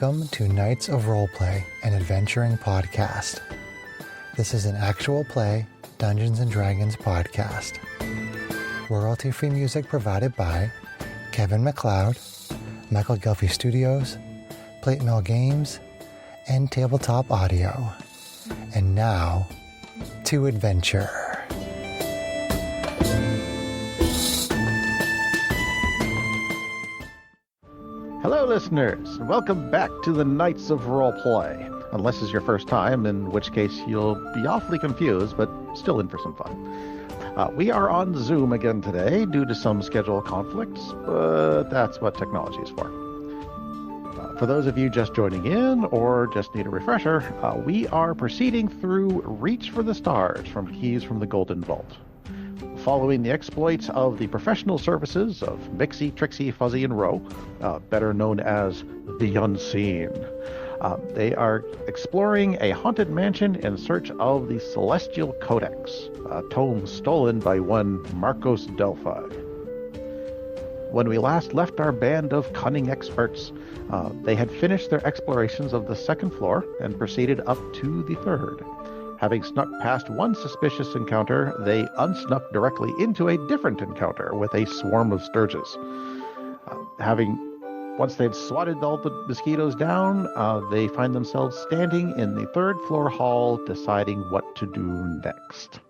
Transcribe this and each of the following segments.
Welcome to Knights of Roleplay, an adventuring podcast. This is an actual play Dungeons & Dragons podcast. Royalty-free music provided by Kevin MacLeod, Michael Gelfie Studios, Plate Mill Games, and Tabletop Audio. And now, to adventure. Hello, listeners, and welcome back to the Knights of Roleplay. Unless it's your first time, in which case you'll be awfully confused, but still in for some fun. We are on Zoom again today due to some schedule conflicts, but that's what technology is for. For those of you just joining in or just need a refresher, we are proceeding through Reach for the Stars from Keys from the Golden Vault. Following the exploits of the professional services of Mixie, Trixie, Fuzzy, and Ro, better known as the Unseen. They are exploring a haunted mansion in search of the Celestial Codex, a tome stolen by one Marcos Delphi. When we last left our band of cunning experts, they had finished their explorations of the second floor and proceeded up to the third. Having snuck past one suspicious encounter, they unsnuck directly into a different encounter with a swarm of Sturges. Once they've swatted all the mosquitoes down, they find themselves standing in the third floor hall deciding what to do next.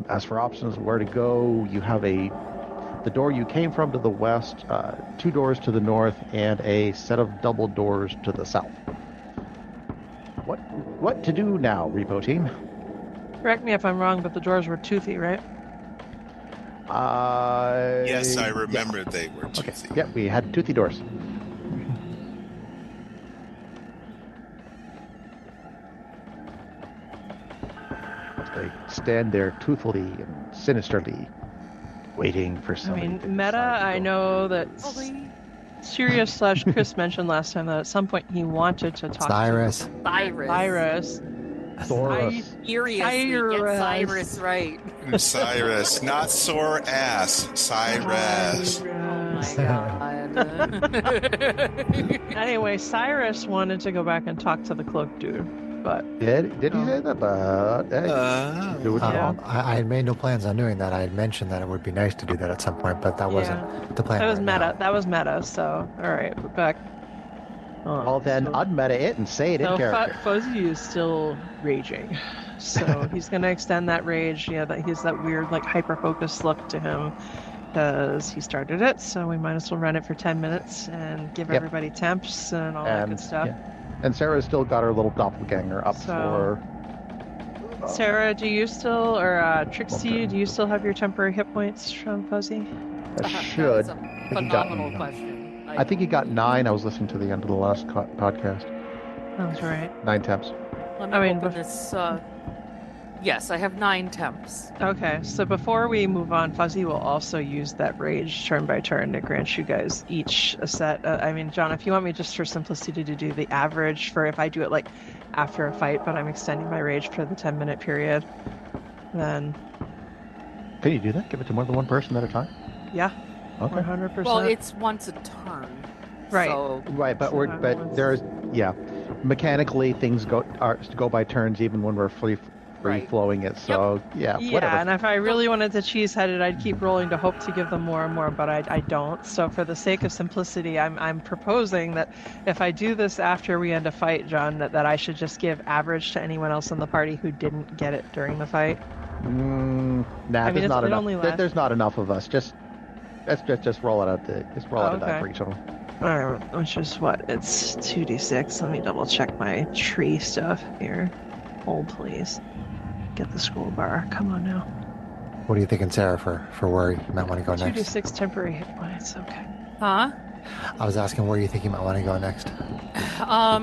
As for options where to go, you have the door you came from to the west, 2 doors to the north, and a set of double doors to the south. What to do now, Repo Team? Correct me if I'm wrong, but the doors were toothy, right? Yes, I remember they were toothy. Okay. Yep, we had toothy doors. They stand there toothily and sinisterly, waiting for somebody. Meta, I know that Sirius/Chris mentioned last time that at some point he wanted to talk Cyrus. to Cyrus. Thoros. Cyrus, right. Cyrus, not sore ass. Cyrus. Oh my god. Anyway, Cyrus wanted to go back and talk to the cloak dude, but Did he say that? But do it wrong. I had made no plans on doing that. I had mentioned that it would be nice to do that at some point, but that wasn't the plan. that was right meta. now. That was meta. So, all right, we're back. Well, then unmeta it and say it in character. Fuzzy is still raging, so he's gonna extend that rage. Yeah, that he's that weird like hyper focused look to him because he started it. So we might as well run it for 10 minutes and give everybody temps and all that good stuff. Yeah. And Sarah's still got her little doppelganger up for. Sarah, do you still, or Trixie, do you still have your temporary hit points from Fuzzy? I should. That's a phenomenal question. I think he got 9. I was listening to the end of the last podcast. That's right. 9 temps. Let me open this. Yes, I have 9 temps. Okay, so before we move on, Fuzzy will also use that rage turn by turn to grant you guys each a set. John, if you want me just for simplicity to do the average for if I do it like after a fight, but I'm extending my rage for the 10-minute period, then... Can you do that? Give it to more than one person at a time? Yeah. Okay. 100%. Well, it's once a turn. Right. So... Right, but there's mechanically things go by turns even when we're free flowing it. So yeah, whatever. And if I really wanted to cheesehead it, I'd keep rolling to hope to give them more and more, but I don't. So for the sake of simplicity, I'm proposing that if I do this after we end a fight, John, that I should just give average to anyone else in the party who didn't get it during the fight. There's not enough. There's not enough of us. Let's just roll it out. Just roll it out for each of them. All right, which is what? It's 2d6. Let me double check my tree stuff here. Hold, please. Get the scroll bar. Come on now. What are you thinking, Sarah, for where you might want to go next? 2d6 temporary hit points. Okay. Huh? I was asking where you think you might want to go next. All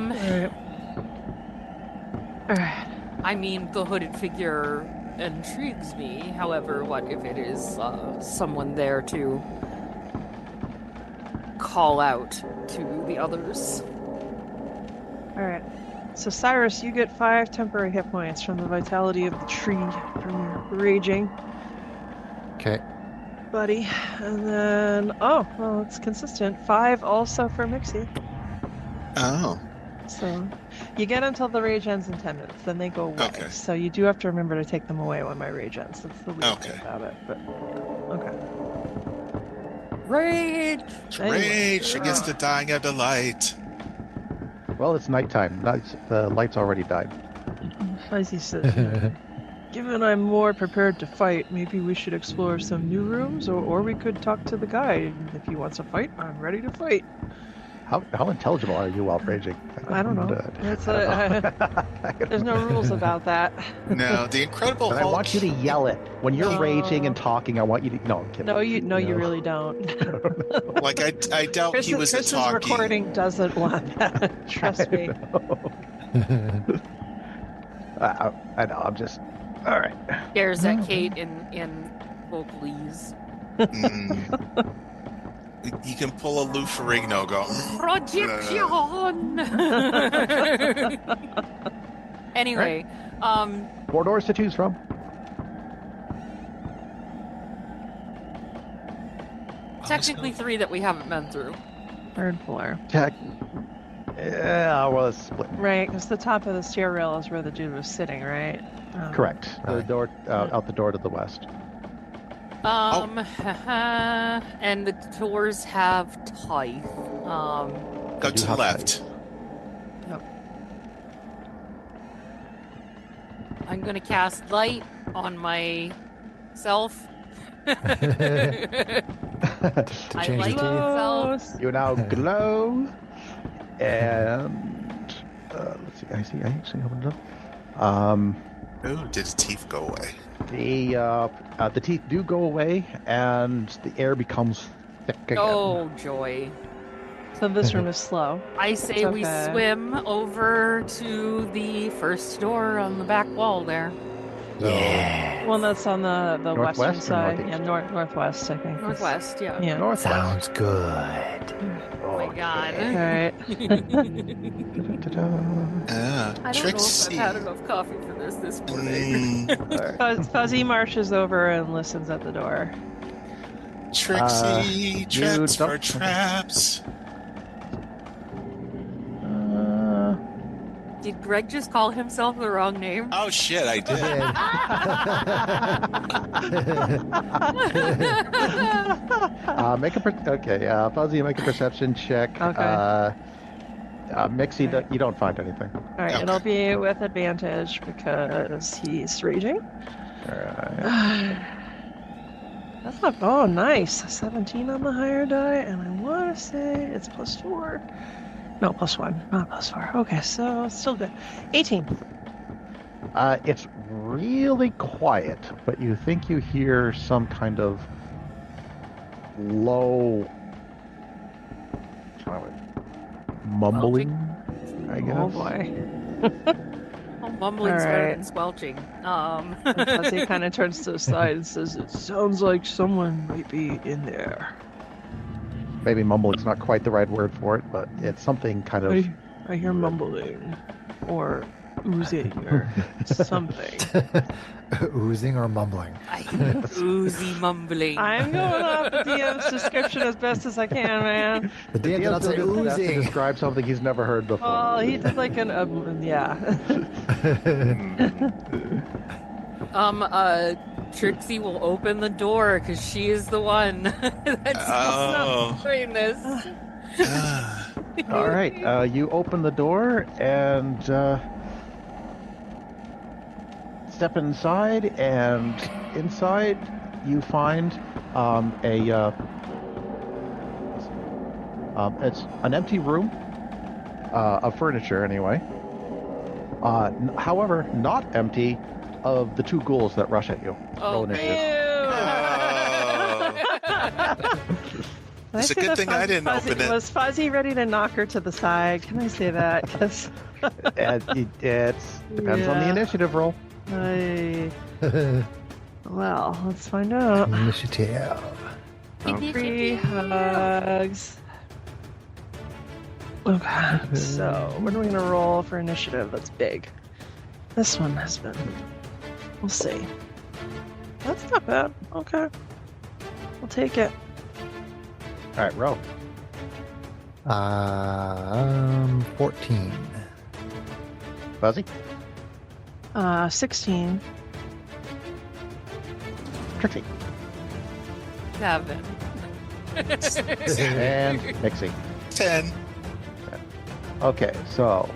right. I mean, the hooded figure intrigues me. However, what if it is someone there to call out to the others? All right. So Cyrus, you get 5 temporary hit points from the vitality of the tree from your raging. Okay. Buddy. And then, it's consistent. 5 also for Mixie. Oh. So you get until the rage ends in 10 minutes, then they go away. Okay. So you do have to remember to take them away when my rage ends. That's the weird thing Okay. about it. But okay. Rage! Rage against the dying of the light. Well, it's nighttime. The light's already died. Fuzzy says, given I'm more prepared to fight, maybe we should explore some new rooms, or we could talk to the guy. If he wants to fight, I'm ready to fight. How intelligible are you while raging? I don't know. There's no rules about that. No, the Incredible But I Hulk. want you to yell it when you're No. raging and talking. I want you to. No, I'm kidding. No, you really don't. Like I doubt Chris, he was Chris's talking. recording doesn't want that. Trust me. I know. I'm just. All right. Stares at Kate in vocalese. Mm. You can pull a Lou Ferrigno. Go. Projection! Anyway, 4 doors to choose from. technically 3 that we haven't been through. Third floor. Check. Yeah, well, it's split. Right, because the top of the stair rail is where the dude was sitting, right? Correct. The Right. door out the door to the west. And the doors have tithe. Go do to the have left. I'm gonna cast light on myself. I change like the teeth. myself. You now glow, and let's see. I actually opened it up. Ooh, did the teeth go away? The teeth do go away, and the air becomes thick again. Oh joy! So this room is slow. I say It's we okay. swim over to the first door on the back wall there. Yeah. Well, that's on the Northwest western or side. northeast? Yeah, northwest, I think. Northwest, yeah. Yeah. Northwest. Sounds good. Oh my god. All right. Ta-da. I don't know if Trixie. I've had enough coffee for this morning. Mm, Fuzzy marches over and listens at the door. Trixie, traps don't- for traps. Did Greg just call himself the wrong name? Oh shit, I did. Make a Fuzzy, make a perception check. Okay. Mixie, Okay. you don't find anything. All right, Okay. it'll be with advantage because he's raging. All right. That's not. Oh, nice. 17 on the higher die, and I want to say it's +4. No, +1, not +4. Okay, so it's still good. 18. It's really quiet, but you think you hear some kind of low mumbling, I guess. Oh boy. Oh, mumbling's better Alright. than squelching. Fuzzy kind of turns to the side and says, "It sounds like someone might be in there." Maybe mumbling's not quite the right word for it, but it's something kind of. I hear mumbling, or oozing, or something. Oozing or mumbling? I hear oozy mumbling. I'm going off the DM's description as best as I can, man. The DM did not say has to oozing. describe something he's never heard before. Oh, he did like an yeah. Trixie will open the door because she is the one that's Oh. doing this. Ah. All right, you open the door and step inside, and inside you find it's an empty room of furniture anyway. However, not empty of the 2 ghouls that rush at you. Oh, Roll initiative. It's a good thing I didn't open it. Was Fuzzy ready to knock her to the side? Can I say that? 'Cause It depends on the Yeah. initiative roll. well, let's find out. Initiative. 3 hugs. Okay, so what are we gonna roll for initiative? That's big. This one has been. We'll see. That's not bad. Okay, we'll take it. All right, roll. 14. Fuzzy? 16. Trixie? 7. And Mixie. 10. Okay, so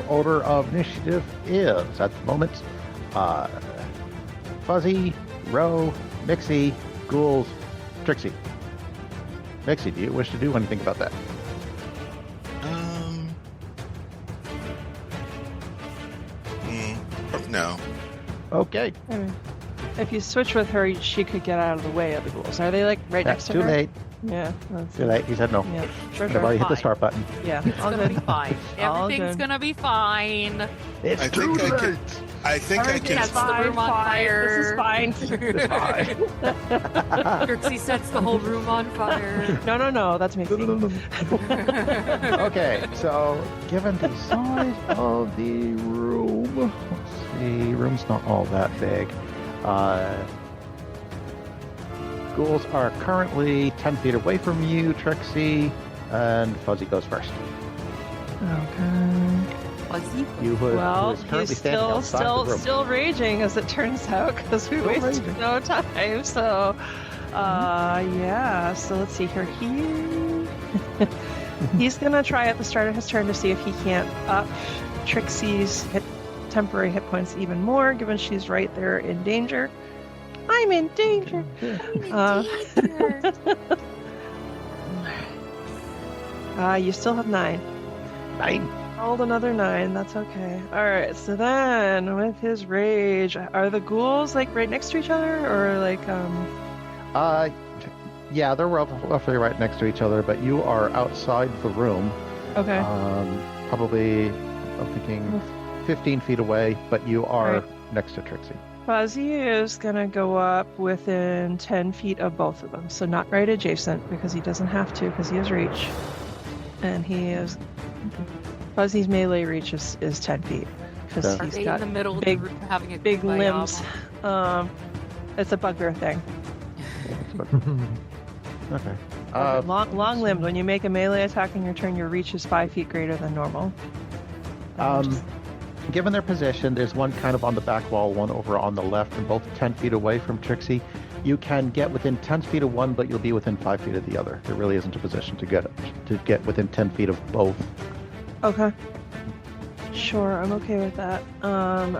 order of initiative is at the moment Fuzzy, Ro, Mixie, Ghouls, Trixie. Mixie, do you wish to do anything about that? No. Okay, If you switch with her, she could get out of the way of the ghouls. Are they like right that's next to too her? late. Yeah. That's, Too late. He said no. Yeah. Sure, I've already hit the Fine. start button. Yeah. It's All gonna be good. fine. All Everything's good. gonna be fine. It's I too think I late. I think I Everything can. has the room on fire. This is fine. Trixie sets the whole room on fire. No. That's me. Okay, so given the size of the room, let's see, room's not all that big. Ghouls are currently 10 feet away from you, Trixie, and Fuzzy goes first. Okay. Fuzzy. You who Well, is currently he's standing outside the room. still raging, as it turns out, because we Still wasted raging. no time. So, yeah. So let's see here. He's gonna try at the start of his turn to see if he can't up Trixie's temporary hit points even more, given she's right there in danger. I'm in danger. You still have 9. 9. Rolled another 9. That's okay. All right. So then, with his rage, are the ghouls like right next to each other, or like Yeah, they're roughly right next to each other, but you are outside the room. Okay. Probably, I'm thinking 15 feet away, but you are Right. next to Trixie. Fuzzy is gonna go up within 10 feet of both of them, so not right adjacent because he doesn't have to because he has reach, and he is Fuzzy's melee reach is 10 feet because Okay. Are he's they in got the middle big- of the room having a big kumbaya limbs. It's a bugbear thing. Okay. Long limbed. When you make a melee attack in your turn, your reach is 5 feet greater than normal. Given their position, there's one kind of on the back wall, one over on the left, and both 10 feet away from Trixie. You can get within 10 feet of one, but you'll be within 5 feet of the other. There really isn't a position to get within 10 feet of both. Okay. Sure, I'm okay with that.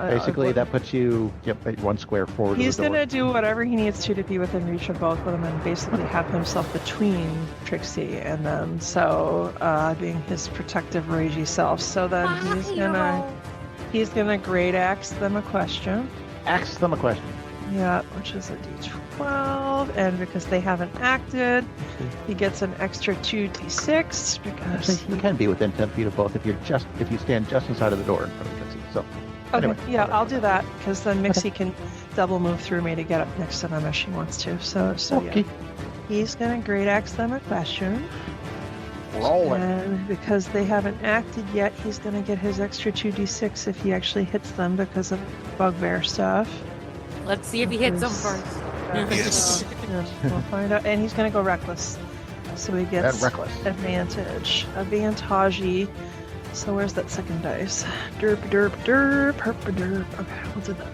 Basically, that puts you one square forward. He's of the door. gonna do whatever he needs to be within reach of both of them, and basically have himself between Trixie and them. So, being his protective, ragey self. So then he's gonna great axe them a question. Ask them a question. Yeah, which is a D12, and because they haven't acted, he gets an extra 2d6 because Actually, you can be within 10 feet of both if you stand just inside of the door in front of Trixie. So, Okay, anyway. yeah, I'll do that because then Mixie can double move through me to get up next to them if she wants to. So Okay. yeah, he's gonna great axe them a question, Roll it. and because they haven't acted yet, he's gonna get his extra 2d6 if he actually hits them because of bugbear stuff. Let's see if he hits them first. Yes. Yeah, we'll find out, and he's gonna go reckless, so he And gets reckless. advantage. So where's that second dice? Derp, herp, derp. Okay, we'll do that.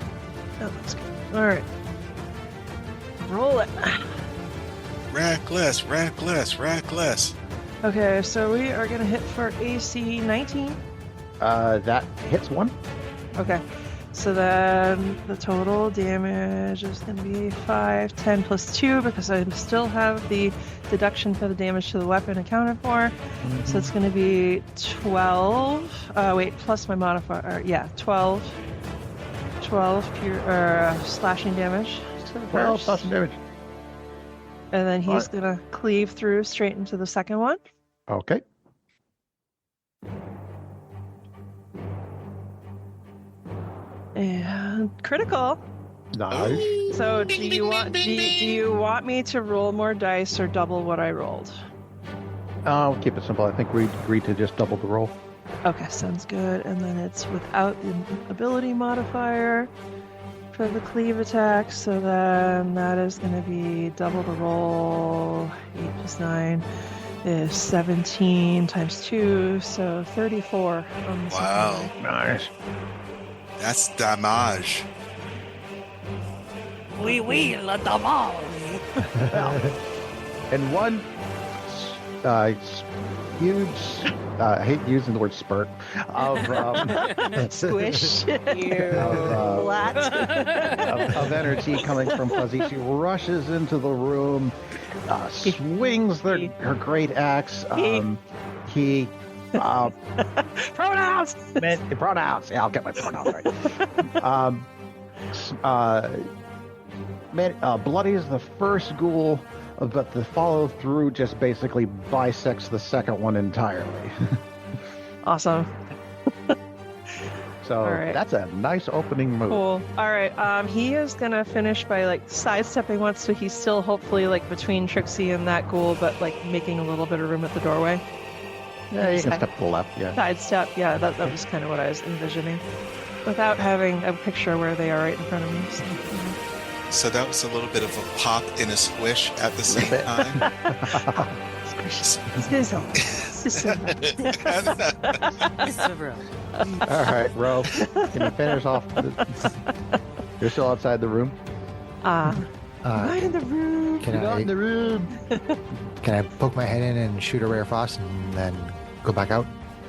That looks good. All right. Roll it. Reckless. Okay, so we are gonna hit for AC 19. That hits one. Okay. So then the total damage is going to be 5, 10 plus 2 because I still have the deduction for the damage to the weapon accounted for. So it's going to be 12. Plus my modifier. 12. 12 pure slashing damage to the 12 first. slashing damage. And then he's Alright. going to cleave through straight into the second one. Okay. And critical. Nice. So do you want me to roll more dice or double what I rolled? I'll keep it simple. I think we agreed to just double the roll. Okay, sounds good. And then it's without the ability modifier for the cleave attack. So then that is going to be double the roll. 8 plus 9. is 17 times 2, so 34 on the second Wow. die. Nice. That's damage. Oui, la damage. And one huge, I hate using the word spurt, of Squish. Of, Flat. of energy coming from Fuzzy. She rushes into the room, swings her great axe. He Pronouns! pronouns. Yeah, I'll get my pronouns right. Bloody is the first ghoul, but the follow through just basically bisects the second one entirely. Awesome. So All right. that's a nice opening move. Cool. All right. He is gonna finish by like sidestepping once, so he's still hopefully like between Trixie and that ghoul, but like making a little bit of room at the doorway. Yeah, you can Side- step to the left. Yeah. Sidestep. Yeah, that was kind of what I was envisioning, without having a picture where they are right in front of me. So, So that was a little bit of a pop and a squish at the same time. Sizzle. Sizzle. Mr. Bro. All right, Ro. Can you finish off? You're still outside the room. Right in the room. Can Not I in the room. can I poke my head in and shoot a ray of frost and then go back out?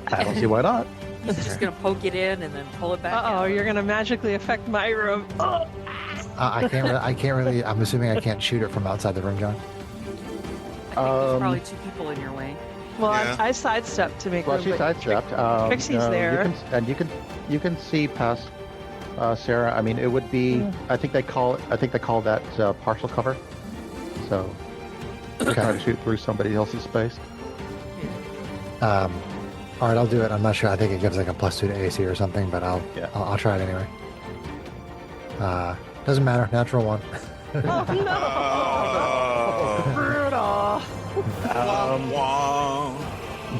I don't see why not. He's just gonna poke it in and then pull it back Uh-oh, out. you're gonna magically affect my room. Oh. I can't. I can't really. I'm assuming I can't shoot it from outside the room, John. I think there's probably two people in your way. Well, Yeah. I sidestepped to make Well, room. she but sidestepped. Trixie's there. You can see past Sarah. I mean, it would be. Yeah. I think they call that partial cover. So you kind of shoot through somebody else's space. All right, I'll do it. I'm not sure. I think it gives like a +2 to AC or something, but I'll Yeah. I'll try it anyway. Doesn't matter. Natural one. Oh no! Brutal. Wah.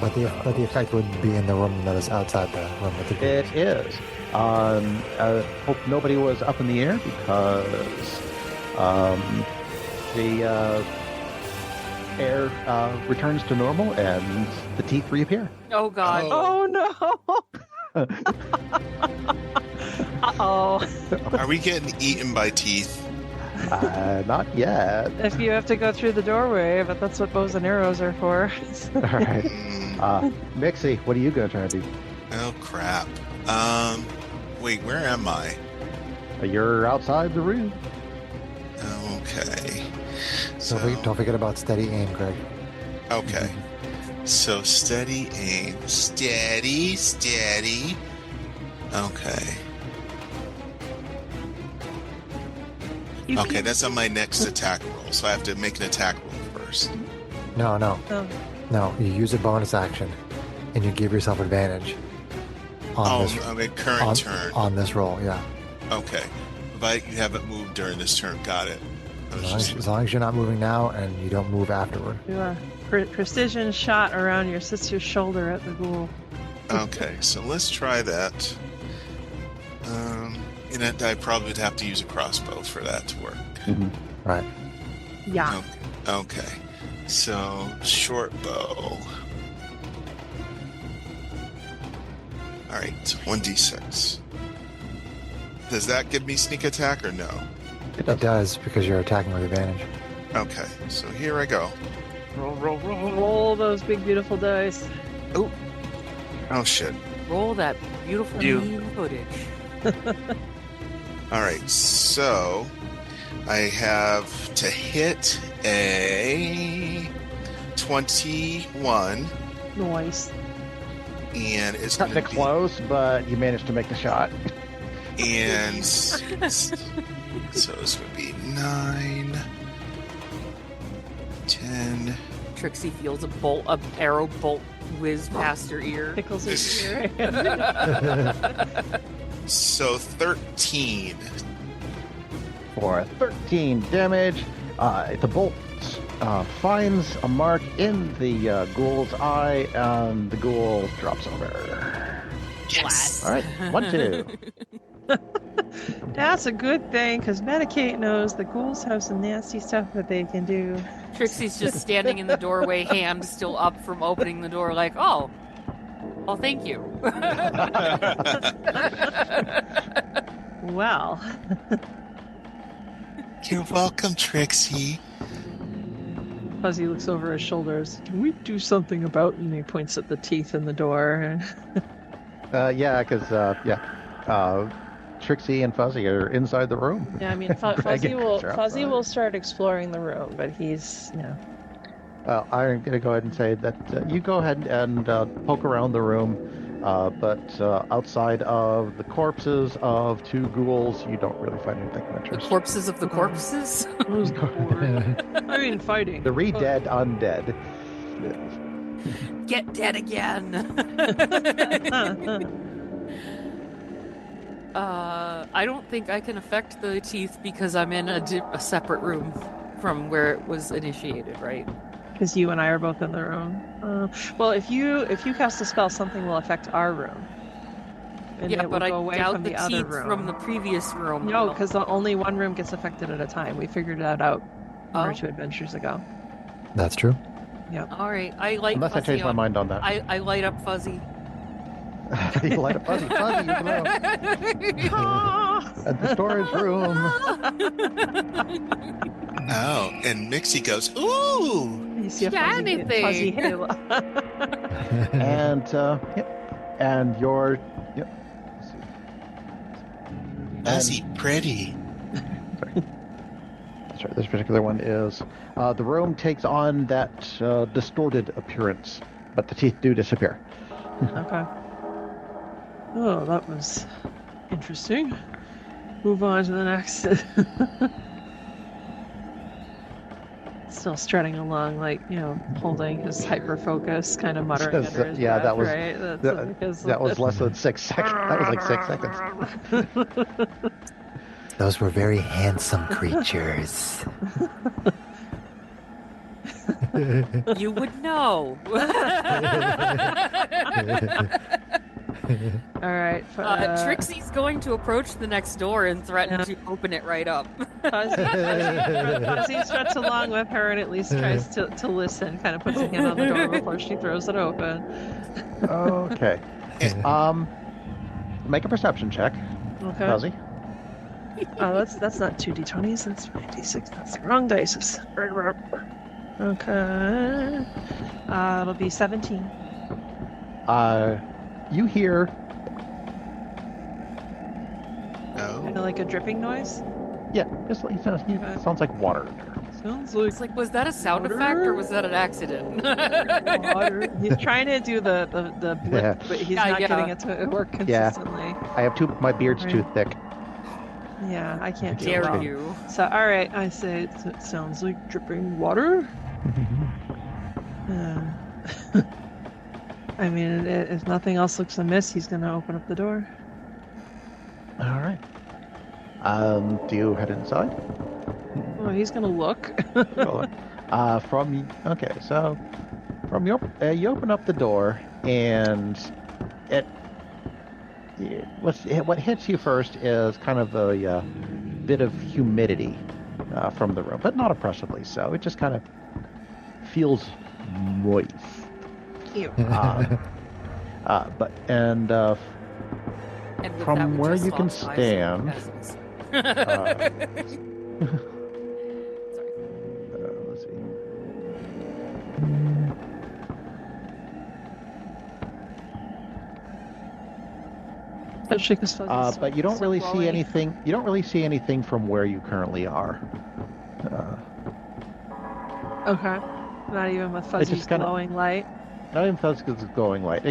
But the effect would be in the room that is outside the room with the group. It is. I hope nobody was up in the air because the air returns to normal and the teeth reappear. Oh God. Oh no! Uh-oh. Are we getting eaten by teeth? Not yet. If you have to go through the doorway, but that's what bows and arrows are for. All right. Mm, Mixie, what are you going to try to do? oh crap. Wait, where am I? You're outside the room. Okay. So Don't forget about steady aim, Greg. okay. So steady aim, steady. Okay. You Okay, can- that's on my next attack roll, so I have to make an attack roll first. No. Oh. No, you use a bonus action, and you give yourself advantage on this Okay, current turn. on this roll. Yeah, Okay. But you haven't moved during this turn. Got it. I was just- as long as you're not moving now and you don't move afterward. Do a precision shot around your sister's shoulder at the ghoul. Okay, so let's try that. I probably would have to use a crossbow for that to work. Right. Yeah. Okay, so short bow. All right, 1d6. Does that give me sneak attack or no? It It does because you're attacking with advantage. Okay, so here I go. Roll. Roll those big beautiful dice. Oh shit. Roll that beautiful mean footage. All right, so I have to hit a 21, Nice. and it's Cutting going it to be, close, but you managed to make the shot. and so it's going to be 9, 10. Trixie feels a arrow bolt whiz past her ear. Tickles his ear. So 13. For 13 damage, the bolt finds a mark in the ghoul's eye, and the ghoul drops over. Yes. All right, 1, 2. That's a good thing, because Medicaid knows the ghouls have some nasty stuff that they can do. Trixie's just standing in the doorway, hand still up from opening the door, like, oh, well, thank you. Well, You're welcome, Trixie. Fuzzy looks over his shoulders. Can we do something about? And he points at the teeth in the door. Yeah, because Trixie and Fuzzy are inside the room. Yeah, I mean, Fuzzy Dragging will her Fuzzy outside. will start exploring the room, but he's Well, I'm going to go ahead and say that you go ahead and poke around the room, but outside of the corpses of 2 ghouls, you don't really find anything of The interest. corpses of the corpses. I mean, fighting. The re-dead undead. Get dead again. I don't think I can affect the teeth because I'm in a separate room from where it was initiated, right? Because you and I are both in the room. Well, if you cast a spell, something will affect our room. And Yeah, it will but I go away doubt from the the other teeth room. from the previous room. No, because only one room gets affected at a time. We figured that out one or Oh. 2 adventures ago. That's true. All right, I light Unless I Fuzzy change my up. mind on that. I light up Fuzzy. You light a Fuzzy, Fuzzy, you glow. At the storage room. Oh, and Mixie goes, ooh! You see a Shiny fuzzy thing. halo. And, and your... Yep. Let's see. Fuzzy pretty. That's right, this particular one is... the room takes on that distorted appearance, but the teeth do disappear. Okay. Oh, that was interesting. Move on to the next. Still strutting along, like, holding his hyper focus, kind of muttering under his Yeah, breath, that was- right? That's because That was less than 6 seconds. That was like 6 seconds. Those were very handsome creatures. You would know. All right. Trixie's going to approach the next door and threaten to open it right up. Fuzzy struts along with her and at least tries to listen, kind of puts a hand on the door before she throws it open. Okay. Make a perception check, Okay. Fuzzy. That's not 2d20s, that's 96. That's the wrong dice. Okay. It'll be 17. You hear... Kind Oh. of like a dripping noise. Yeah, just like, sounds like water. Sounds like It's like, was that a sound effect or was that an accident? water. He's trying to do the blip, Yeah. but he's Yeah, not yeah. getting it to work Yeah. consistently. I have my beard's too thick. Yeah, I can't do it. Dare well. you. So, all right, I say it sounds like dripping water. I mean, if nothing else looks amiss, he's going to open up the door. All right. Do you head inside? Oh, he's going to look. So you open up the door, and what hits you first is kind of a bit of humidity from the room, but not oppressively so. It just kind of feels moist. Cute. And with From that, we where just you can lost eyes stand, of peasants. let's see. Especially because But you don't really see anything. You don't really see anything from where you currently are. Okay. Not even with Fuzzy's just kinda- glowing light. Not even Fuzzy's glowing light.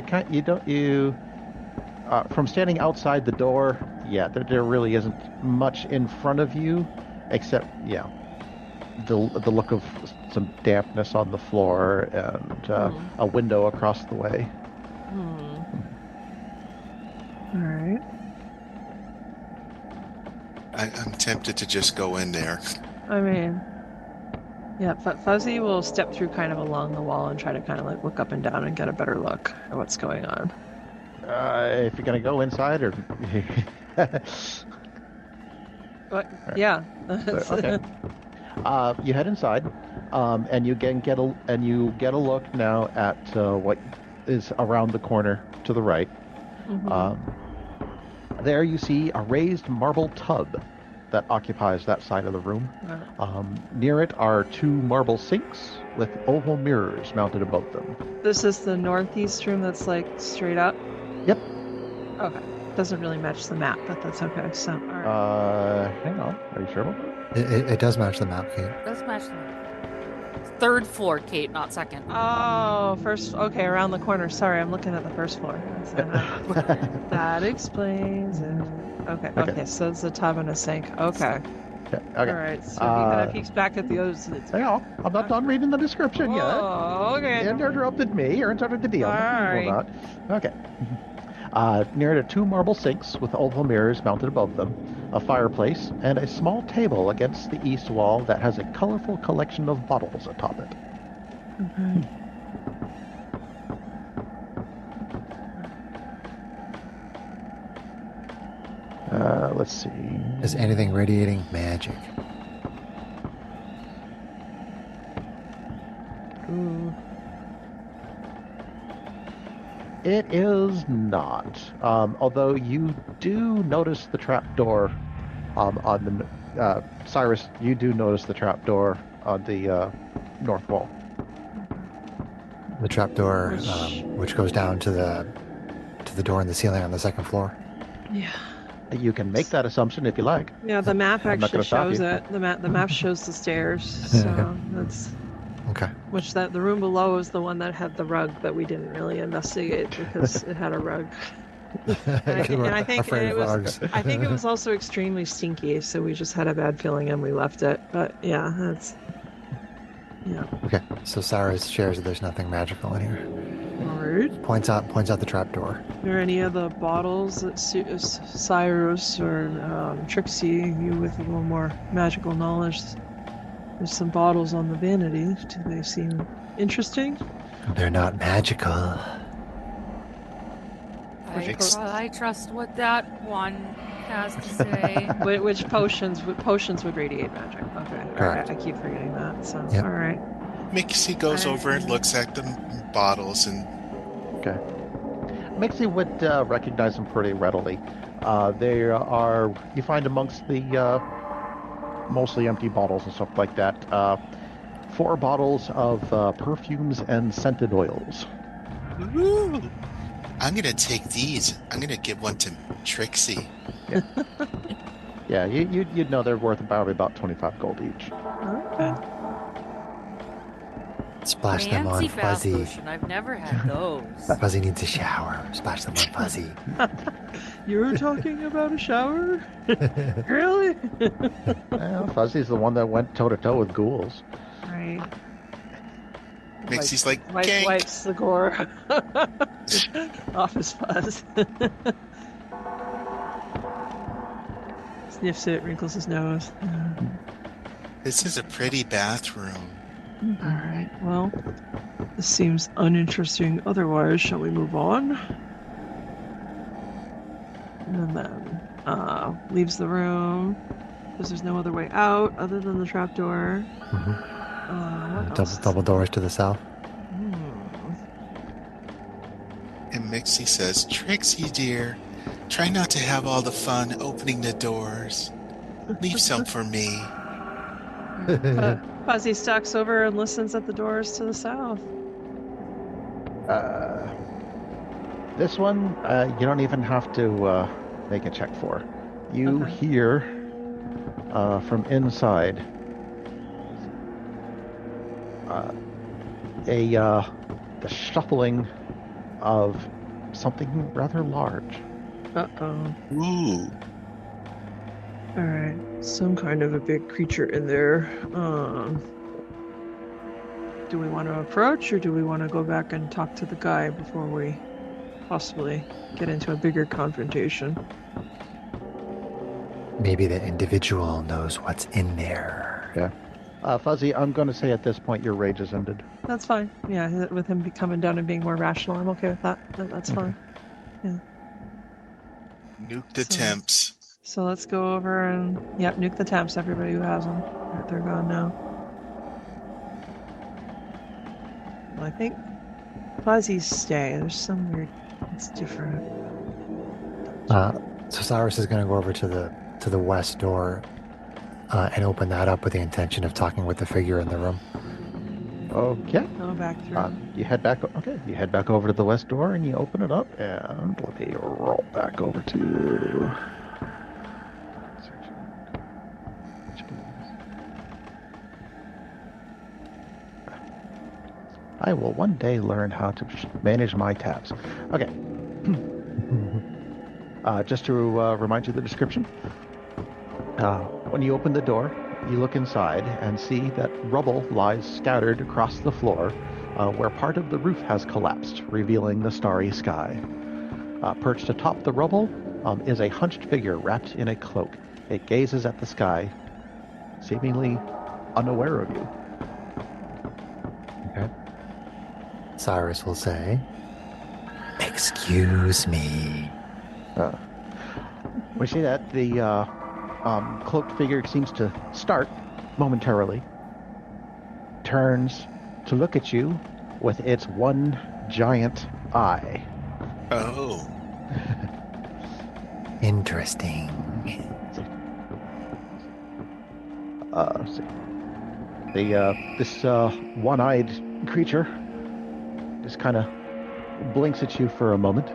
From standing outside the door, yeah, there really isn't much in front of you, except the look of some dampness on the floor and a window across the way. All right. I'm tempted to just go in there. I mean, yeah, Fuzzy will step through kind of along the wall and try to kind of like look up and down and get a better look at what's going on. If you're gonna go inside, or But, yeah. Okay. You head inside, and you get a look now at what is around the corner to the right. Mhm. There you see a raised marble tub that occupies that side of the room. Near it are 2 marble sinks with oval mirrors mounted above them. This is the northeast room that's like straight up? Yep. Okay. Doesn't really match the map, but that's okay. So, all right. Hang on. Are you sure about that? It does match the map, Kate. Let's match them. 3rd floor, Kate, not 2nd. Oh, first. Okay, around the corner. Sorry, I'm looking at the first floor. That explains it. Okay. Okay. So it's a tub and a sink. Okay. Okay. All right. So he kind of peeks back at the others. Hang on. I'm not done reading the description yet. Oh, okay. You interrupted me. You're interrupted the deal. Sorry. Okay. Near it are 2 marble sinks with oval mirrors mounted above them, a fireplace, and a small table against the east wall that has a colorful collection of bottles atop it. Okay. Let's see. Is anything radiating magic? Ooh. It is not. Although you do notice the trapdoor on the Cyrus. You do notice the trapdoor on the north wall. The trapdoor, which goes down to the door in the ceiling on the 2nd floor. Yeah. You can make that assumption if you like. Yeah, the map I'm not actually gonna stop shows you. it. The map shows the stairs. So that's Okay. which the room below is the one that had the rug that we didn't really investigate because it had a rug. And I think Afraid it of was. rugs. I think it was also extremely stinky, so we just had a bad feeling and we left it. But yeah, that's. Yeah. Okay. So Cyrus shares that there's nothing magical in here. Alright. Points out the trapdoor. Are there any of the bottles that Cyrus or Trixie, you with a little more magical knowledge? There's some bottles on the vanity. Do they seem interesting? They're not magical. I trust what that one has to say. Which potions would radiate magic? Okay. Correct. I keep forgetting that. So Yep. all right. Mixie goes over and looks at the bottles and Okay. Mixie would recognize them pretty readily. They are, you find amongst the mostly empty bottles and stuff like that, 4 bottles of perfumes and scented oils. ooh, I'm gonna take these. I'm gonna give one to Trixie. Yeah, you'd know they're worth about 25 gold each. Okay. Splash them on Fancy fast Fuzzy. potion. I've never had those. Fuzzy needs a shower. Splash them on Fuzzy. You're talking about a shower? Really? Well, Fuzzy's the one that went toe-to-toe with ghouls. Right. Mixie's like, gank. Wipes the gore off his fuzz. Sniffs it, wrinkles his nose. This is a pretty bathroom. All right. Well, this seems uninteresting. Otherwise, shall we move on? And then leaves the room because there's no other way out other than the trapdoor. What else? Double doors to the south. And Mixie says, Trixie dear, try not to have all the fun opening the doors. Leave some for me. Fuzzy stalks over and listens at the doors to the south. This one, you don't even have to make a check for. You Okay. hear from inside the shuffling of something rather large. Uh-oh. Ooh. All right. Some kind of a big creature in there. Do we want to approach or do we want to go back and talk to the guy before we possibly get into a bigger confrontation? Maybe the individual knows what's in there. Yeah. Fuzzy, I'm going to say at this point your rage is ended. That's fine. Yeah, with him coming down and being more rational, I'm okay with that. That's fine. Nuke the So- temps. So let's go over and, yep, nuke the temps, everybody who has them. They're gone now. Well, I think Fuzzy's stay. There's some weird, it's different. So Cyrus is going to go over to the west door and open that up with the intention of talking with the figure in the room. Okay. Go back through. You head back. Okay, you head back over to the west door and you open it up. And let me roll back over to. I will one day learn how to manage my tabs. Okay. Just to remind you of the description. When you open the door, you look inside and see that rubble lies scattered across the floor, where part of the roof has collapsed, revealing the starry sky. Perched atop the rubble is a hunched figure wrapped in a cloak. It gazes at the sky, seemingly unaware of you. Okay. Cyrus will say, "Excuse me." We see that the cloaked figure seems to start momentarily, turns to look at you with its one giant eye. Oh. Interesting. This one-eyed creature just kind of blinks at you for a moment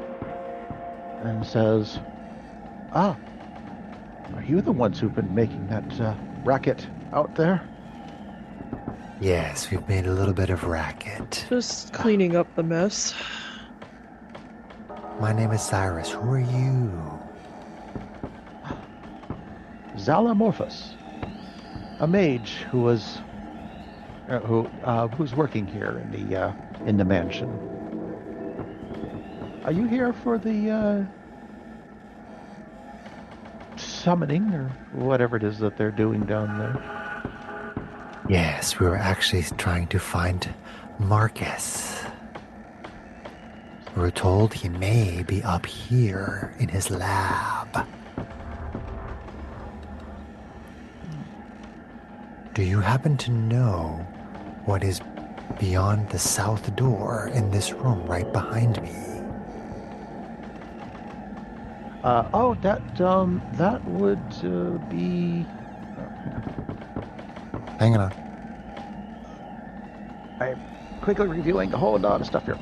and says, "Ah, are you the ones who've been making that racket out there?" Yes, we've made a little bit of racket. Just cleaning up the mess. My name is Cyrus. Who are you? Zalamorphus, a mage who was who's working here in the mansion. Are you here for the summoning or whatever it is that they're doing down there? Yes, we were actually trying to find Marcus. We were told he may be up here in his lab. Do you happen to know what is beyond the south door in this room right behind me? That would be. Hang on. I'm quickly reviewing a whole lot of stuff here.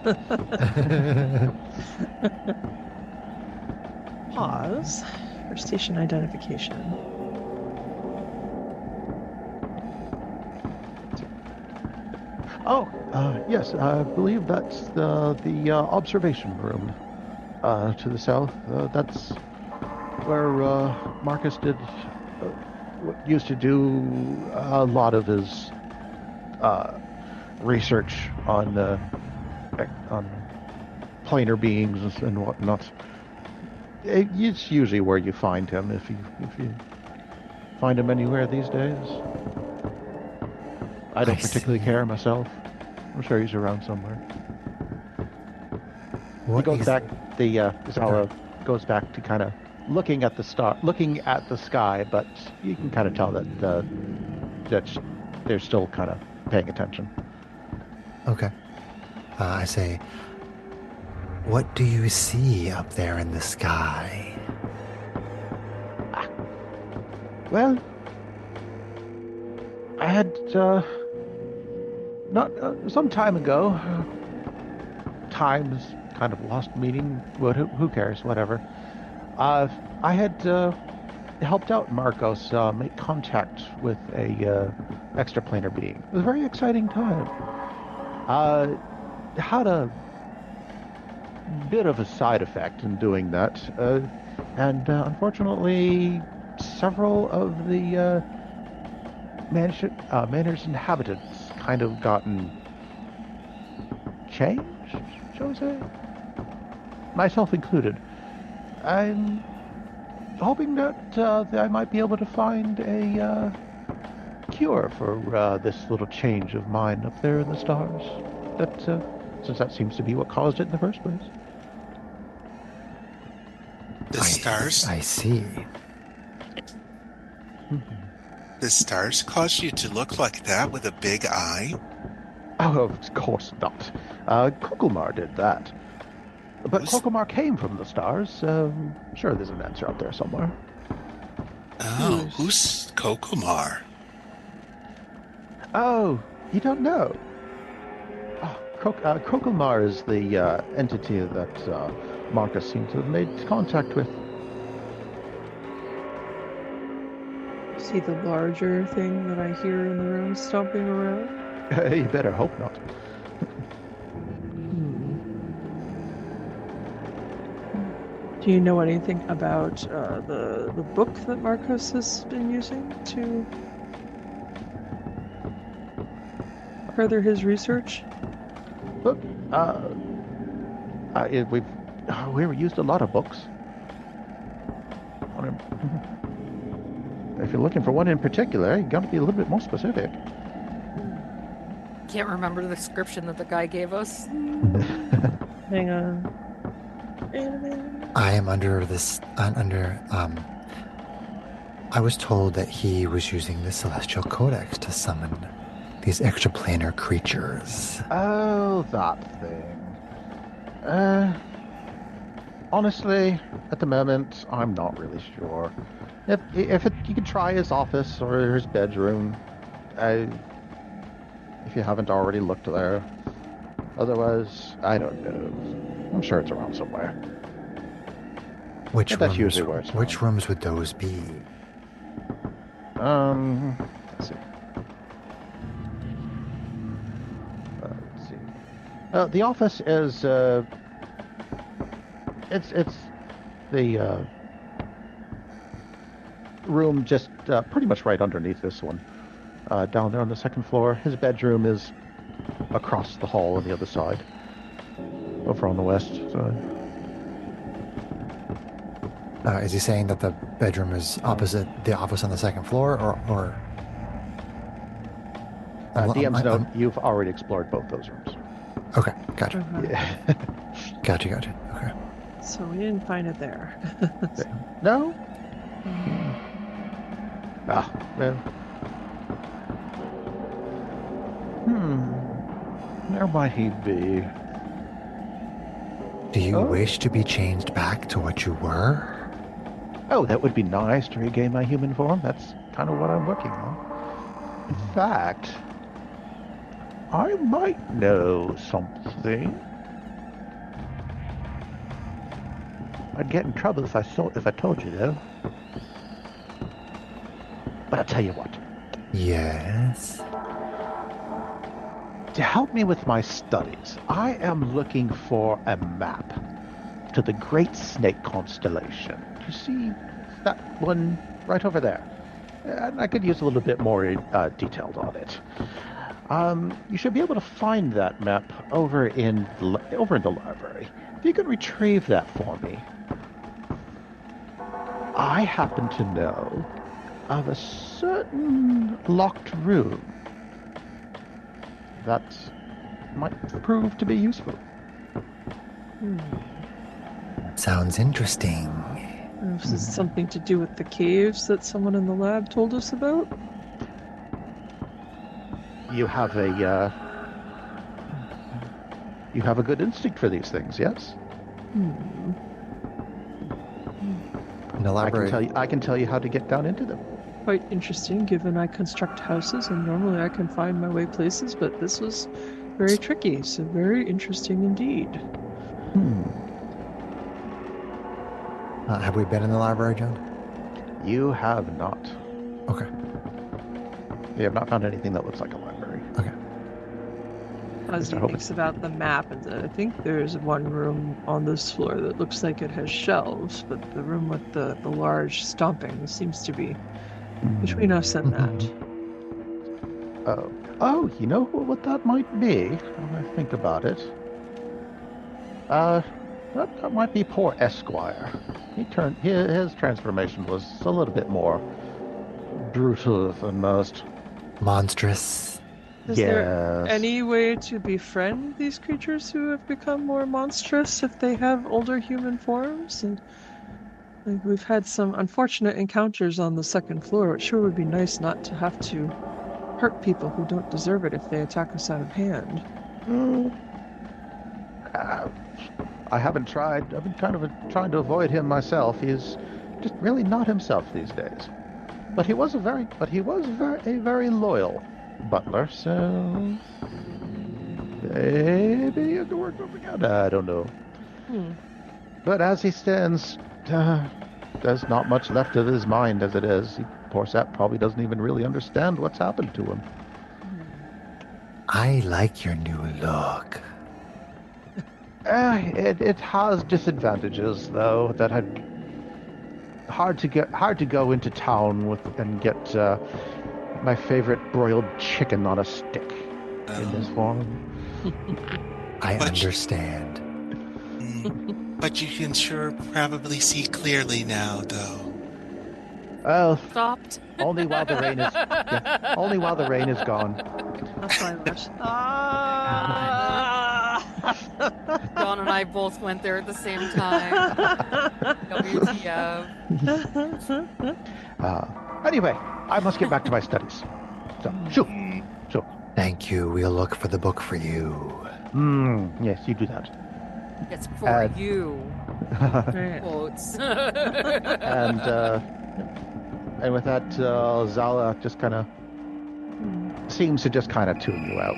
Pause for station identification. Yes, I believe that's the observation room to the south. That's where Marcus used to do a lot of his research on planar beings and whatnot. It's usually where you find him if you find him anywhere these days. I don't particularly care myself. I'm sure he's around somewhere. He goes back. Zala goes back to kind of looking at the sky, but you can kind of tell that they're still kind of paying attention. Okay. I say, what do you see up there in the sky? Well, I had some time ago. Time's kind of lost meaning. But who cares? Whatever. I had helped out Marcos make contact with a extraplanar being. It was a very exciting time. Had a bit of a side effect in doing that, and unfortunately, several of the Manor's inhabitants kind of gotten changed, shall we say? Myself included. I'm hoping that I might be able to find a cure for this little change of mine up there in the stars. Since that seems to be what caused it in the first place. The stars? I see. The stars caused you to look like that with a big eye? Oh, of course not. Kokomar did that. But Who's- Kokomar came from the stars, so sure there's an answer out there somewhere. Oh, who's Kokomar? Oh, you don't know? Oh, Kokomar is the entity that Marcus seems to have made contact with. Is he the larger thing that I hear in the room stomping around? You better hope not. Do you know anything about the book that Marcos has been using to further his research? Look, we've used a lot of books. If you're looking for one in particular, you got to be a little bit more specific. Can't remember the description that the guy gave us. Hang on. I am under this. I was told that he was using the Celestial Codex to summon these extraplanar creatures. Oh, that thing. Honestly, at the moment, I'm not really sure. You could try his office or his bedroom, if you haven't already looked there. Otherwise, I don't know. I'm sure it's around somewhere. Which But that's rooms? usually where it's Which rooms would those be? Let's see. Let's see. The office is it's the room just pretty much right underneath this one, down there on the second floor. His bedroom is across the hall on the other side, over on the west side. Is he saying that the bedroom is opposite the office on the second floor, or? DM's note, you've already explored both those rooms. Okay, gotcha. Yeah. Gotcha. Okay. So we didn't find it there. No? Ah, well. Where might he be? Do you Oh. wish to be changed back to what you were? Oh, that would be nice to regain my human form. That's kind of what I'm working on. In fact, I might know something. I'd get in trouble if I told you, though. But I'll tell you what. Yes. To help me with my studies, I am looking for a map to the Great Snake Constellation. You see that one right over there? And I could use a little bit more detailed on it. You should be able to find that map over in the library. If you could retrieve that for me. I happen to know of a certain locked room that might prove to be useful. Sounds interesting. Is this something to do with the caves that someone in the lab told us about? You have a good instinct for these things, yes? In the library. I can tell you how to get down into them. Quite interesting, given I construct houses and normally I can find my way places, but this was very tricky, so very interesting indeed. Have we been in the library, John? You have not. Okay. You have not found anything that looks like a library. Okay. As he Hope thinks about the map, and I think there's one room on this floor that looks like it has shelves, but the room with the large stomping seems to be between us and that. Oh, you know what that might be? When I think about it. That might be poor Esquire. His transformation was a little bit more brutal than most. Monstrous. Is there any way to befriend these creatures who have become more monstrous if they have older human forms? And Like, we've had some unfortunate encounters on the second floor. It sure would be nice not to have to hurt people who don't deserve it if they attack us out of hand. I haven't tried. I've been kind of trying to avoid him myself. He's just really not himself these days. But he was a very loyal butler. So maybe you can work something out. I don't know. But as he stands, there's not much left of his mind as it is. Poor sap probably doesn't even really understand what's happened to him. I like your new look. It has disadvantages, though, that I'd hard to go into town with and get my favorite broiled chicken on a stick in this form. I But- understand. But you can sure probably see clearly now, though. Well, Stopped. only while the rain is only while the rain is gone. That's why much. John and I both went there at the same time. WTF. Anyway, I must get back to my studies. So, shoo. Thank you. We'll look for the book for you. Yes, you do that. It's for you. Right. Quotes. And with that, Zala just kind of seems to just kind of tune you out,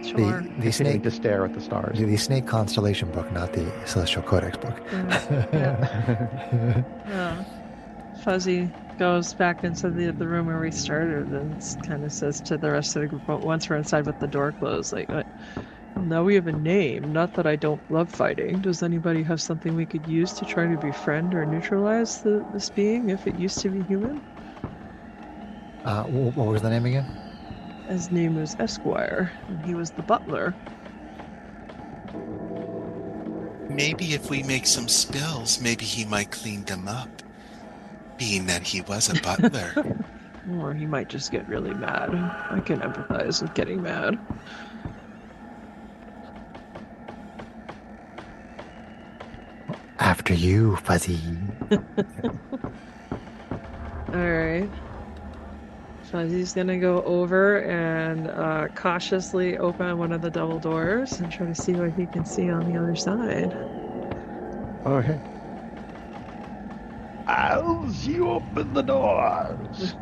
Sure. The continuing snake, to stare at the stars. the snake constellation book, not the Celestial Codex book. Fuzzy goes back into the room where we started and kind of says to the rest of the group, once we're inside with the door closed, like, now we have a name. Not that I don't love fighting. Does anybody have something we could use to try to befriend or neutralize this being if it used to be human? What was the name again? His name was Esquire, and he was the butler. Maybe if we make some spills, maybe he might clean them up. Being that he was a butler. Or he might just get really mad. I can empathize with getting mad. After you, Fuzzy. Alright. Fuzzy's gonna go over and cautiously open one of the double doors and try to see what he can see on the other side. Okay. As you open the doors,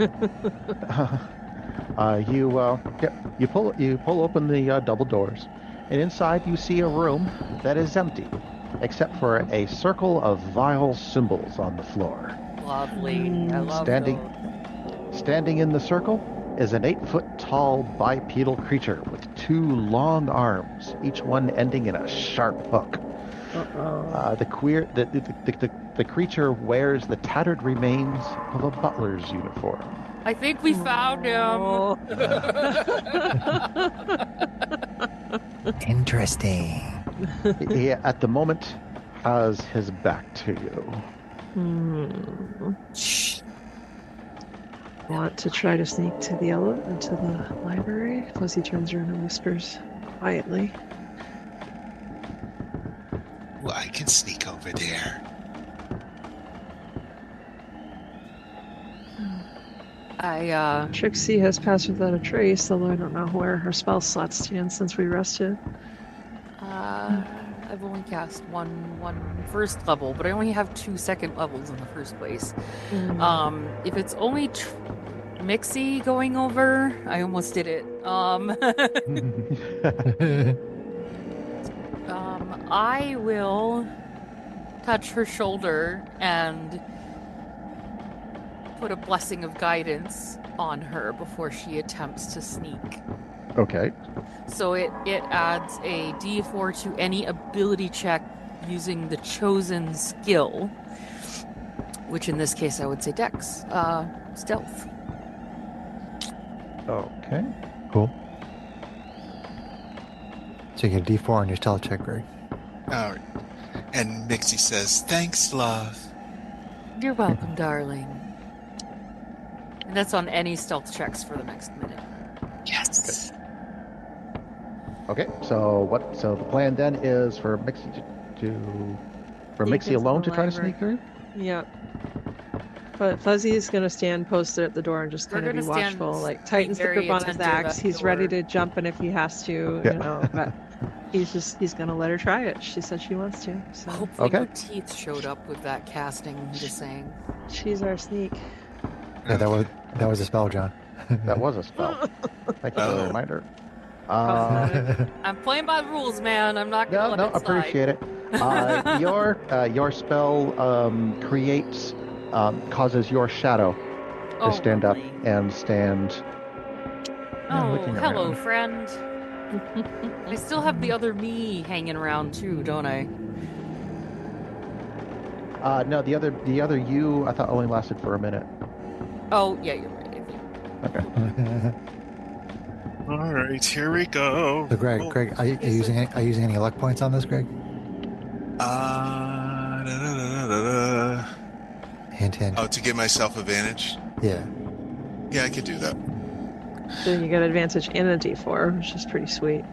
you pull open the double doors, and inside you see a room that is empty, except for a circle of vile symbols on the floor. Lovely. I love Standing- those. Standing in the circle is an 8-foot-tall bipedal creature with 2 long arms, each one ending in a sharp hook. Uh-oh. The creature wears the tattered remains of a butler's uniform. I think we found him. Interesting. He, at the moment, has his back to you. Shh. Want to try to sneak to the to the library? Fuzzy turns around and whispers quietly. Well, I can sneak over there. Trixie has passed without a trace, although I don't know where her spell slots stand since we rested. I've only cast one first level, but I only have 2 second levels in the first place. If it's only Mixie going over, I almost did it. I will touch her shoulder and put a blessing of guidance on her before she attempts to sneak. Okay. So it adds a d4 to any ability check using the chosen skill, which in this case I would say Dex, stealth. Okay. Cool. So you get a D4 on your stealth check, Greg. All right. And Mixie says, "Thanks, love." You're welcome, darling. And that's on any stealth checks for the next minute. Yes. Okay. So the plan then is for Mixie Sneak Mixie into alone the to try to library. sneak through. Yeah. But Fuzzy is going to stand posted at the door and just We're kind of be gonna stand watchful. Like tightens the very grip on his attentive axe. at He's the ready door. to jump in if he has to. Yeah. You know, but he's going to let her try it. She said she wants to. So Hopefully Okay. no teeth showed up with that casting. I'm just saying. she's our sneak. Yeah, that was a spell, John. That was a spell. Thank you for the Oh. reminder. I'm playing by the rules, man. I'm not gonna No, let it slide. appreciate it. Your spell creates causes your shadow Oh, to stand lovely. up and stand. Oh, looking hello, around. friend. I still have the other me hanging around too, don't I? No, the other you I thought only lasted for a minute. Oh, yeah, you're right. I think. Okay. All right, here we go. So Greg, Oh, are you using any luck points on this, Greg? da, da, da, da, da. Hint, hint. Oh, to give myself advantage? Yeah. Yeah, I could do that. Then you get advantage in a D4, which is pretty sweet.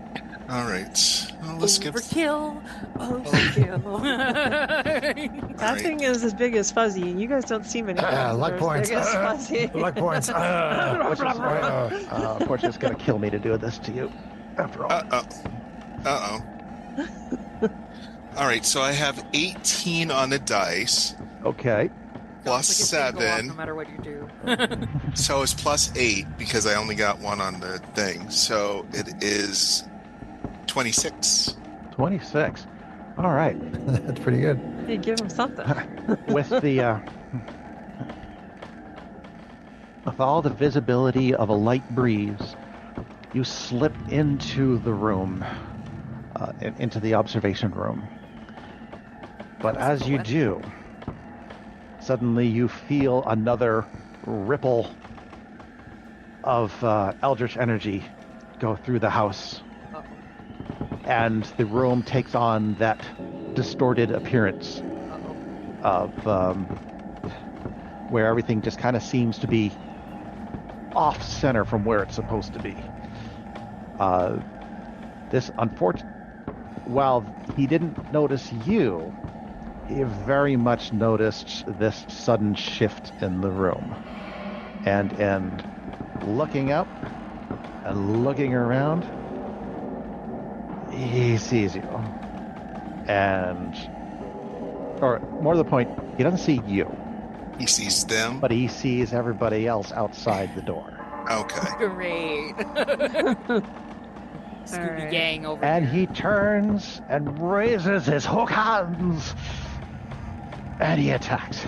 All right. Well, let's skip. Overkill! Overkill! That thing is as big as Fuzzy, and you guys don't seem any. Luck points. Big as Fuzzy. Luck points. Unfortunately, it's going to kill me to do this to you. After all. Uh-oh. All right, so I have 18 on the dice, Okay. plus Sounds like it's gonna go off 7. No matter what you do. So it's plus 8 because I only got 1 on the thing. So it is 26. 26. All right. That's pretty good. You give him something. With the with all the visibility of a light breeze, you slip into the room, into the observation room. But as you do, suddenly you feel another ripple of eldritch energy go through the house, Uh-oh. and the room takes on that distorted appearance Uh-oh. of where everything just kind of seems to be off center from where it's supposed to be. While he didn't notice you, he very much noticed this sudden shift in the room. And looking up and looking around, he sees you. Or more to the point, he doesn't see you, He sees them. but he sees everybody else outside the door. Okay. Great. Scooby right. Gang over And here. he turns and raises his hook hands, and he attacks.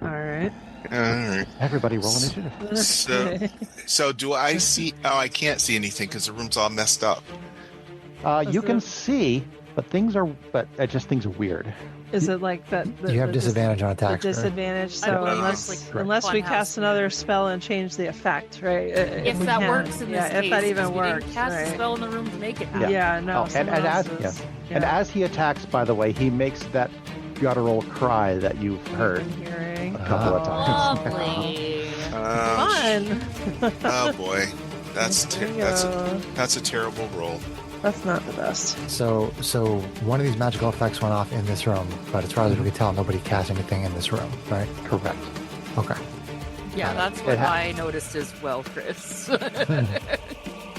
All right. All right. Everybody roll initiative. So do I see? Oh, I can't see anything because the room's all messed up. You can see, but things are weird. Is it like that? You have disadvantage on The attacks. right? disadvantage. I So believe unless it's like unless we Funhouse cast another spell and change the effect, right? If we that can. works in this yeah, case, if that even because we works, didn't cast a right? spell in the room to make it Yeah. happen. Yeah, no. Oh, and someone as- else's. And as he attacks, by the way, he makes that guttural cry that you've heard I'm hearing. a couple of times. Lovely. Fun. Oh boy, that's There you that's go. a terrible roll. That's not the best. So one of these magical effects went off in this room, but as far as we can tell, nobody cast anything in this room, right? Correct. Okay. Yeah, that's what It ha- I noticed as well, Chris.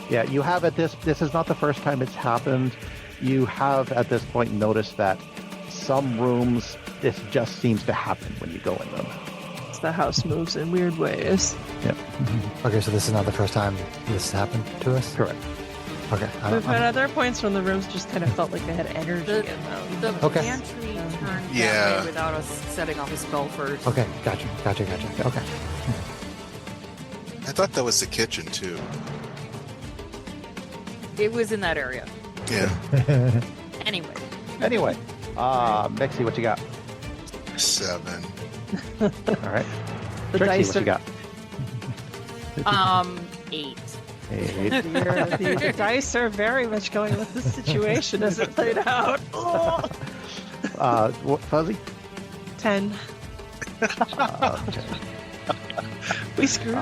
Yeah, you have at this is not the first time it's happened. You have at this point noticed that some rooms this just seems to happen when you go in them. The house moves in weird ways. Okay, so this is not the first time this has happened to us? Correct. Okay. We've had other points when the rooms just kind of felt like they had energy The- in them. The Okay. pantry turned Yeah. that way without us setting off a spell first. Okay, gotcha. Okay. I thought that was the kitchen too. It was in that area. Yeah. Anyway, Anyway, Mixie, what you got? 7. All right. The Trixie, dice what you got? 8. Eight. the dice are very much going with the situation as it played out. What, Fuzzy? 10. Okay. We screwed.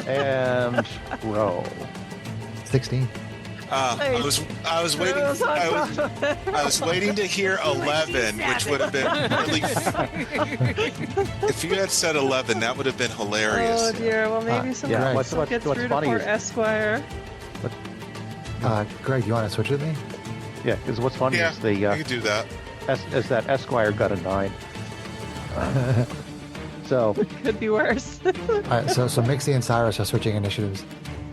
And roll. 16. I was waiting. I was waiting to hear 11, which would have been really. If you had said 11, that would have been hilarious. Oh dear. Well, maybe someone yeah, what's will get through to funny poor is- Esquire. Greg, you want to switch with me? Yeah, because what's funny Yeah, is the I could do that. is that Esquire got a 9. So Could be worse. All right, so Mixie and Cyrus are switching initiatives.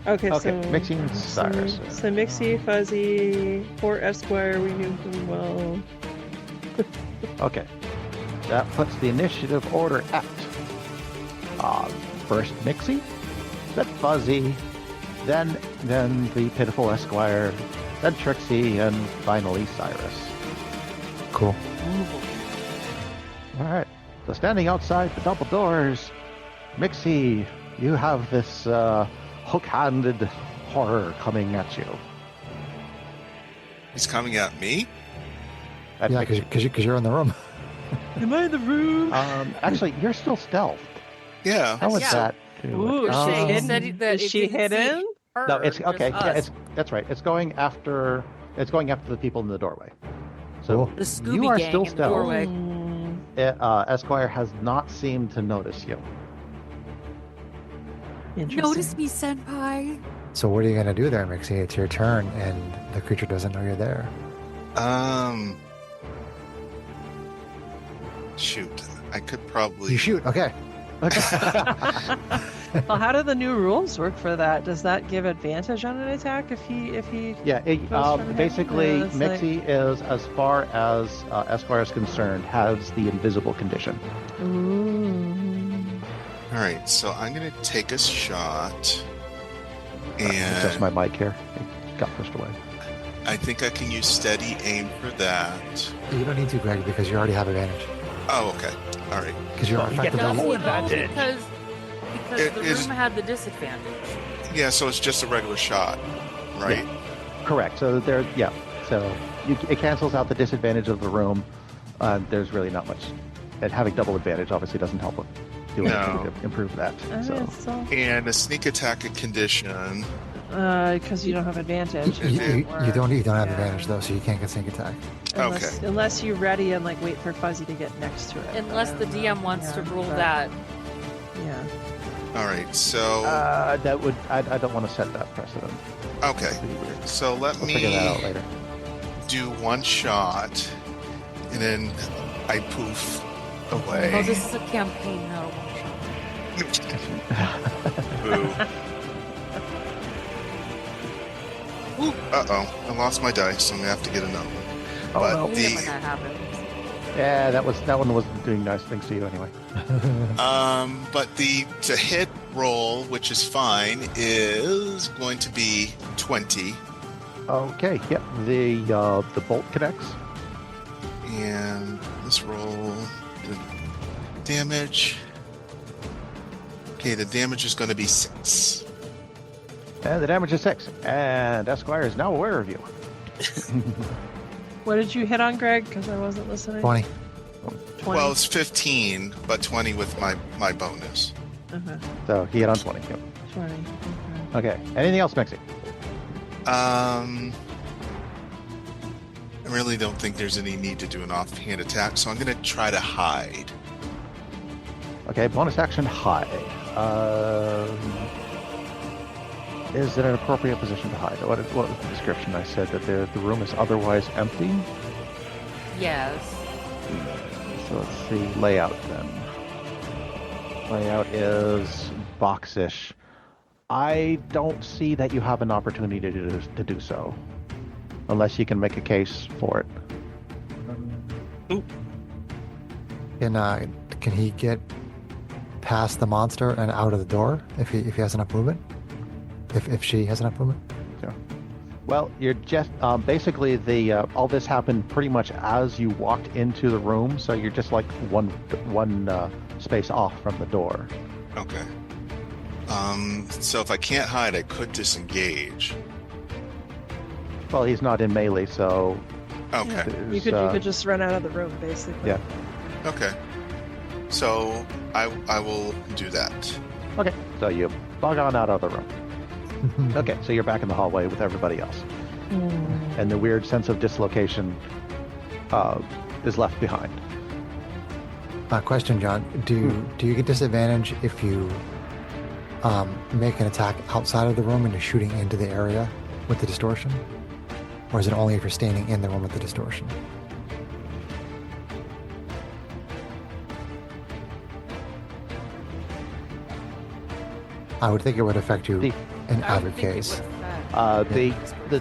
Okay, Okay, so Mixie and Cyrus. So Mixie, Fuzzy, poor Esquire, we knew him well. okay, that puts the initiative order at first Mixie, then Fuzzy, then the pitiful Esquire, then Trixie, and finally Cyrus. Cool. All right. So standing outside the double doors, Mixie, you have this hook-handed horror coming at you. He's coming at me. At Yeah, Mixie. because you're in the room. Am I in the room? Actually, you're still stealthed. Yeah. How was Yeah. that? Ooh, Um, she It hidden? said that Is it she didn't see hidden? her, No, it's just okay. Yeah, us. that's right. It's going after the people in the doorway. So Cool. The Scooby you are Gang still in the stealth. doorway. Esquire has not seemed to notice you. Interesting. Notice me, Senpai. So what are you gonna do there, Mixie? It's your turn, and the creature doesn't know you're there. Shoot. I could probably. You shoot. Okay. Well, how do the new rules work for that? Does that give advantage on an attack if he Yeah, Goes from basically, him? Yeah, it's Mixie is, as far as Esquire is concerned, has the invisible condition. Ooh. All right, so I'm gonna take a shot, Adjust and my mic here. It got pushed away. I think I can use steady aim for that. You don't need to, Greg, because you already have advantage. Oh, okay. All right. Because you're Well, you get effectively. double advantage. Because It the is- room had the disadvantage. Yeah, so it's just a regular shot, right? Correct. So it cancels out the disadvantage of the room. There's really not much, and having double advantage obviously doesn't help with doing No. anything to improve that. So And a sneak attack condition. Because you don't have advantage. You don't have Yeah. advantage though, so you can't get sneak attack. Unless you ready and like wait for Fuzzy to get next to it. Unless the DM wants to rule but- that. Yeah. All right, so that would I don't want to set that precedent. okay, It'd be weird. so let We'll me figure that out later. do one shot, and then I poof away. Oh, this is a campaign, not a one shot. Boo. Uh-oh, I lost my dice, so I'm gonna have to get another one. Oh, But well. When that happens. Yeah, that one wasn't doing nice things to you anyway. But the to hit roll, which is fine, is going to be 20, Okay, yep. The bolt connects. and this roll, the damage. Okay, the damage is going to be 6. And the damage is 6. And Esquire is now aware of you. What did you hit on, Greg? Because I wasn't listening. 20. 20. Well, it's 15, but 20 with my bonus. Okay. So he hit on 20. Yep. 20. Okay. Okay. Anything else, Mixie? I really don't think there's any need to do an offhand attack, so I'm going to try to hide. Okay, bonus action hide. Is it an appropriate position to hide? What was the description? I said that the room is otherwise empty. Yes. So let's see, layout then. Layout is boxish. I don't see that you have an opportunity to do so, unless you can make a case for it. Can he get past the monster and out of the door if he has enough movement? If she has enough movement? Well, you're just basically all this happened pretty much as you walked into the room, so you're just like one space off from the door. Okay. So if I can't hide, I could disengage. Well, he's not in melee, so Okay. You could just run out of the room, basically. Yeah. Okay. So I will do that. Okay, so you bug on out of the room. Okay, so you're back in the hallway with everybody else. and the weird sense of dislocation is left behind. Question, John. Do you get disadvantage if you make an attack outside of the room and you're shooting into the area with the distortion? Or is it only if you're standing in the room with the distortion? I would think it would affect you in I either would think it case. would The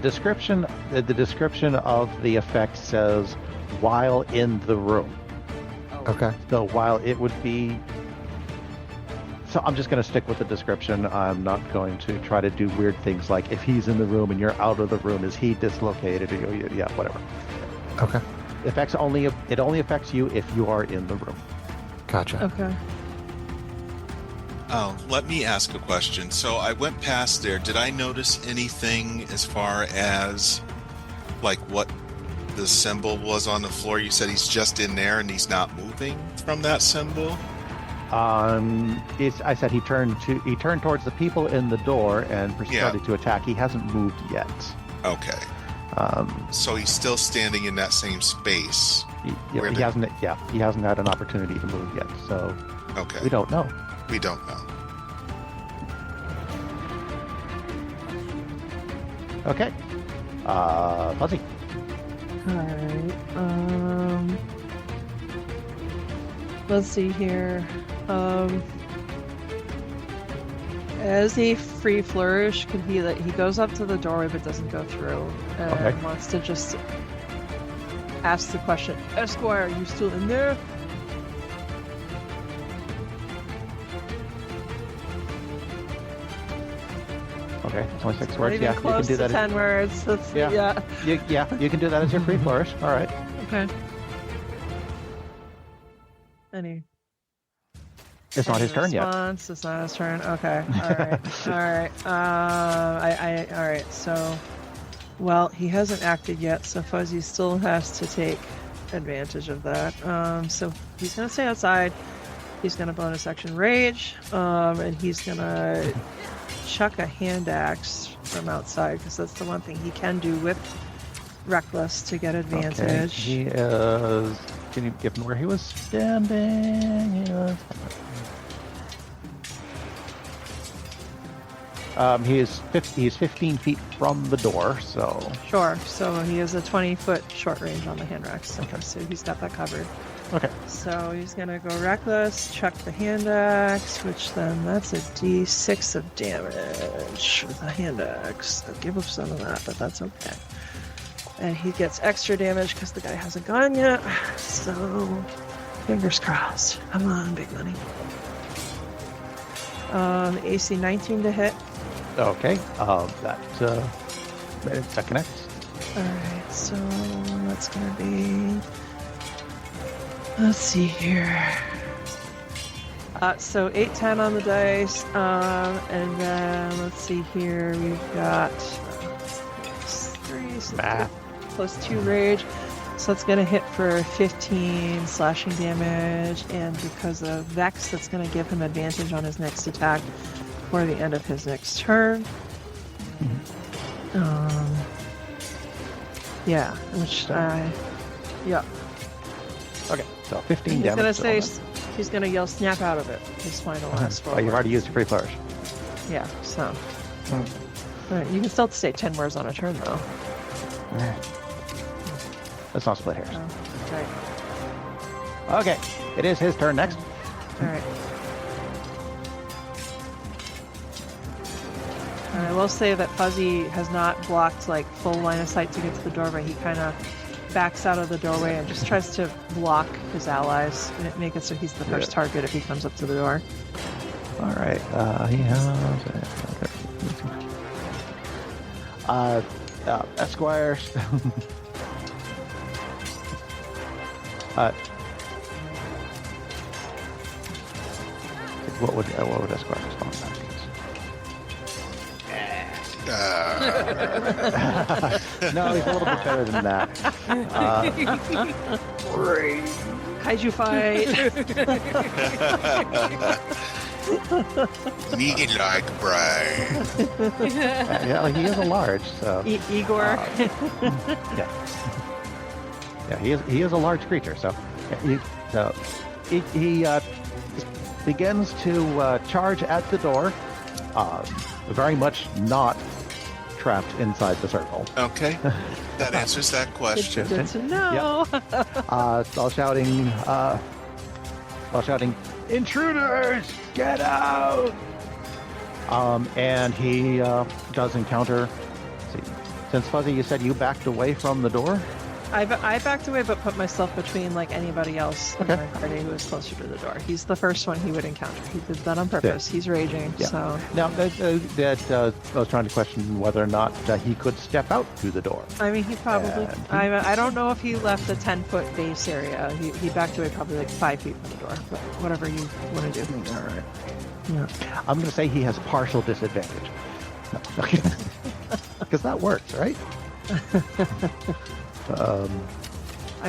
description of the effect says while in the room. Okay. So while it would be, so I'm just going to stick with the description. I'm not going to try to do weird things like if he's in the room and you're out of the room, is he dislocated? Or, yeah, whatever. Okay. It only affects you if you are in the room. Gotcha. Okay. Oh, let me ask a question. So I went past there. Did I notice anything as far as like what the symbol was on the floor? You said he's just in there and he's not moving from that symbol. I said he turned towards the people in the door and started to attack. He hasn't moved yet. Okay. So he's still standing in that same space. He hasn't had an opportunity to move yet. So Okay. we don't know. We don't know. Okay. Fuzzy. Alright. Let's see here. As a free flourish, he goes up to the doorway but doesn't go through, and wants to just ask the question, Esquire, are you still in there? Okay, it's only 6 Not words. even Yeah, you can close do to that. 10 words. That's, Yeah. You can do that as your free flourish. All right. Okay. Any It's not his turn yet. response? It's not his turn. Okay. All right. All right. All right. So, well, he hasn't acted yet, so Fuzzy still has to take advantage of that. So he's gonna stay outside. He's gonna bonus action rage, and he's gonna chuck a hand axe from outside because that's the one thing he can do with reckless to get advantage. Okay. He is. Can you give him where he was standing? He's 15 feet from the door, so. Sure. So he has a 20-foot short range on the hand axe. Okay. So he's got that covered. Okay. So he's gonna go reckless, chuck the hand axe, which then that's a d6 of damage with a hand axe. I'll give up some of that, but that's okay. And he gets extra damage because the guy hasn't gone yet. So fingers crossed. Come on, big money. AC 19 to hit. Okay. That connects. All right. So that's gonna be. Let's see here. So 8, 10 on the dice, and then let's see here. We've got 3 so plus 2 rage, so that's gonna hit for 15 slashing damage, and because of Vex, that's gonna give him advantage on his next attack for the end of his next turn. Yeah, which yeah. Okay, so 15 He's damage. gonna say he's gonna yell "snap out of it." His final last Oh, you've already used your free flourish. Yeah, so. Alright, you can still stay 10 words on a turn though. Let's not split hairs. Oh, right. Okay, it is his turn next. Alright. And I will say that Fuzzy has not blocked like full line of sight to get to the doorway. He kind of backs out of the doorway and just tries to block his allies and make it so he's the first target if he comes up to the door. All right, he has Esquire. What would Esquire respond back? No, he's a little bit better than that. Kaiju fight. Me like brain. Yeah, he is a large, so Igor. yeah, he is a large creature. So he begins to charge at the door, very much not trapped inside the circle. Okay, that answers that question. Good to know. While shouting, "Intruders, get out!" And he does encounter. Let's see, since Fuzzy, you said you backed away from the door. I backed away, but put myself between like anybody else in Okay. my party who was closer to the door. He's the first one he would encounter. He did that on purpose. He's raging, Yeah. so Now, I was trying to question whether or not he could step out through the door. I mean he probably. And I don't know if he left the 10-foot base area. He backed away probably like 5 feet from the door. But whatever you want to do. All right. Yeah. I'm going to say he has partial disadvantage. Because that works, right? I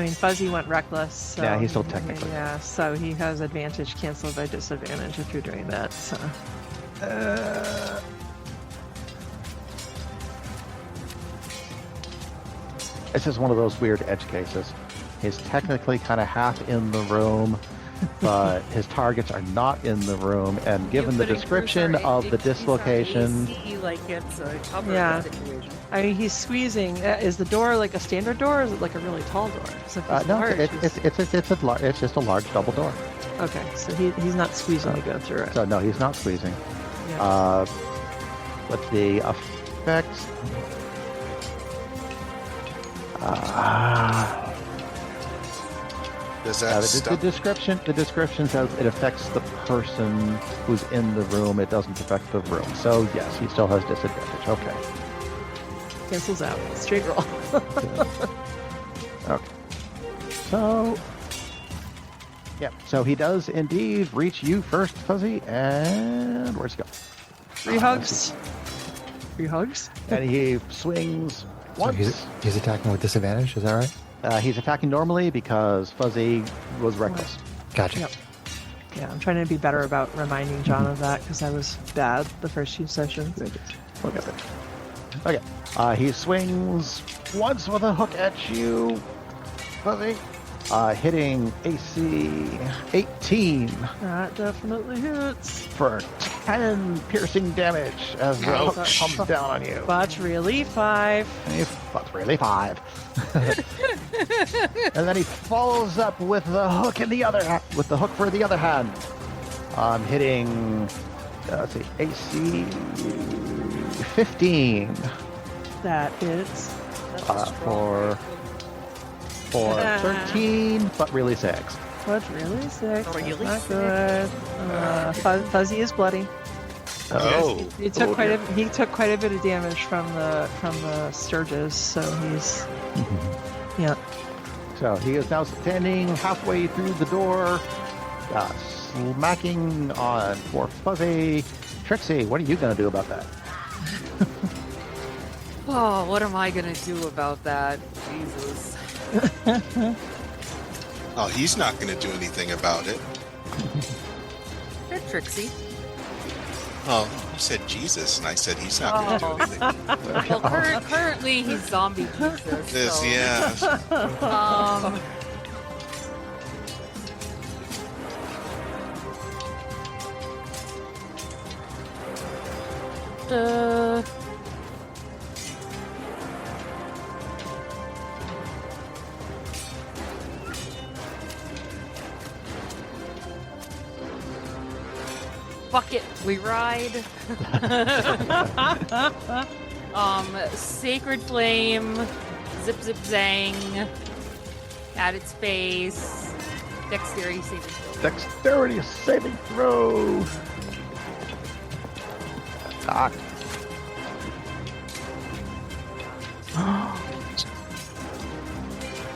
mean Fuzzy went reckless. So Yeah, he's still technically. Yeah, so he has advantage canceled by disadvantage if you're doing that. So. This is one of those weird edge cases. He's technically kind of half in the room, but his targets are not in the room. And given the description of the dislocation, like it's a cover Yeah. situation. I mean, he's squeezing. Is the door like a standard door, or is it like a really tall door? 'Cause if it's no, large, it's just a large double door. okay. So he's not squeezing to go through it. So no, he's not squeezing. Yeah. But the effects. Does that The stop? description says it affects the person who's in the room. It doesn't affect the room. So yes, he still has disadvantage. Okay. Cancels out. Straight roll. Okay. So. Yeah. So he does indeed reach you first, Fuzzy. And where's he go? 3 hugs. 3 hugs. And he swings So once. he's attacking with disadvantage, is that right? He's attacking normally because Fuzzy was reckless. Gotcha. Yep. Yeah, I'm trying to be better about reminding John of that because I was bad the first few sessions. Look at it. Okay. He swings once with a hook at you, Fuzzy. Hitting AC 18 That definitely hits. for 10 piercing damage as the hook Ouch. comes down on you. But really 5. But really 5. And then he follows up with the hook in the other with the hook for the other hand. Hitting let's see, AC 15 That hits. for 13, but really 6. But really 6. Really Not 6. good. Fuzzy is bloody. Oh, He took quite a bit of damage from the Sturges, so he's yeah. So he is now standing halfway through the door, smacking on poor Fuzzy. Trixie, what are you going to do about that? Oh, what am I gonna do about that? Jesus. oh, he's not going to do anything about it. They're Trixie. Oh, you said Jesus, and I said he's not going to do anything. Well, currently he's zombie Jesus. This, so, yeah. Uh, fuck it, we ride. Sacred Flame, Zip Zip Zang, at its face, Dexterity saving throw. Dexterity saving throw. Attack.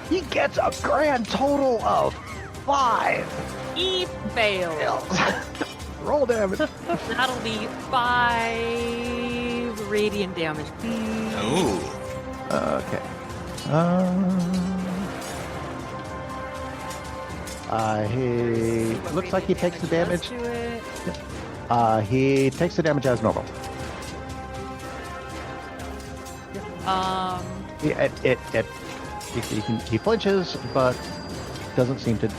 He gets a grand total of 5. He failed. Roll damage. That'll be 5 radiant damage. Oh, Okay. He looks like he takes the damage. Let's do it. He takes the damage as normal. He flinches, but doesn't seem to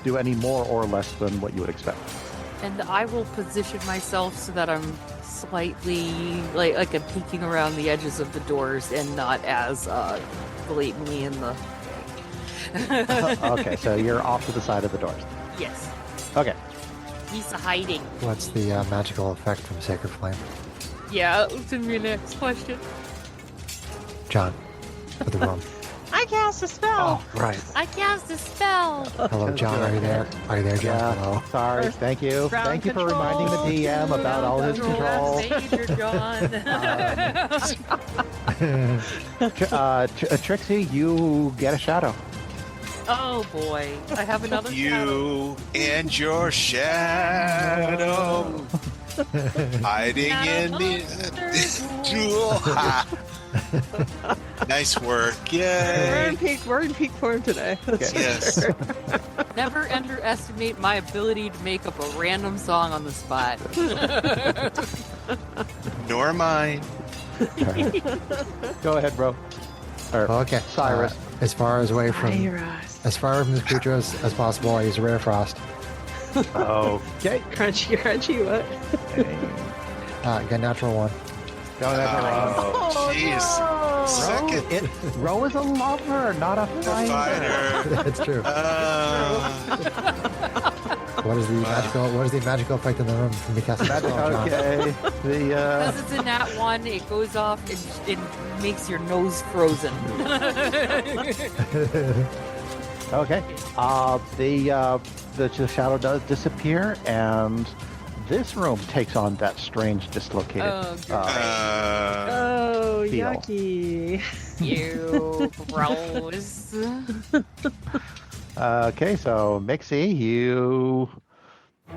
do any more or less than what you would expect. And I will position myself so that I'm slightly like I'm peeking around the edges of the doors and not as blatantly in the. Okay, so you're off to the side of the doors. Yes. Okay. He's hiding. What's the magical effect from Sacred Flame? Yeah, that was gonna be your next question. John, for the room. I cast a spell. Oh, right. I cast a spell. Hello, John. Are you there? Are you there, John? Yeah. Hello. Sorry. Thank you. Ground Thank you for control. reminding the DM about all his control. Major John. Trixie, you get a shadow. Oh boy, I have another shadow. You and your shadow hiding in the. Nice work. Yay. We're in peak form today. That's Yes. for sure. Never underestimate my ability to make up a random song on the spot. Nor mine. Go ahead, bro. Or Okay. Cyrus. As far away from this creature as possible, I use a Rare Frost. Okay. Crunchy, what? Get natural 1. Go ahead, Oh, jeez. Second Ro is a lover, not a fighter. fighter. That's true. What is the magical effect in the room from the cast spell, John? Okay. Because it's a nat 1, it goes off and it makes your nose frozen. Okay. The shadow does disappear, and this room takes on that strange dislocated. Oh, God. Oh, Feel. yucky. You gross. Okay, so Mixie, you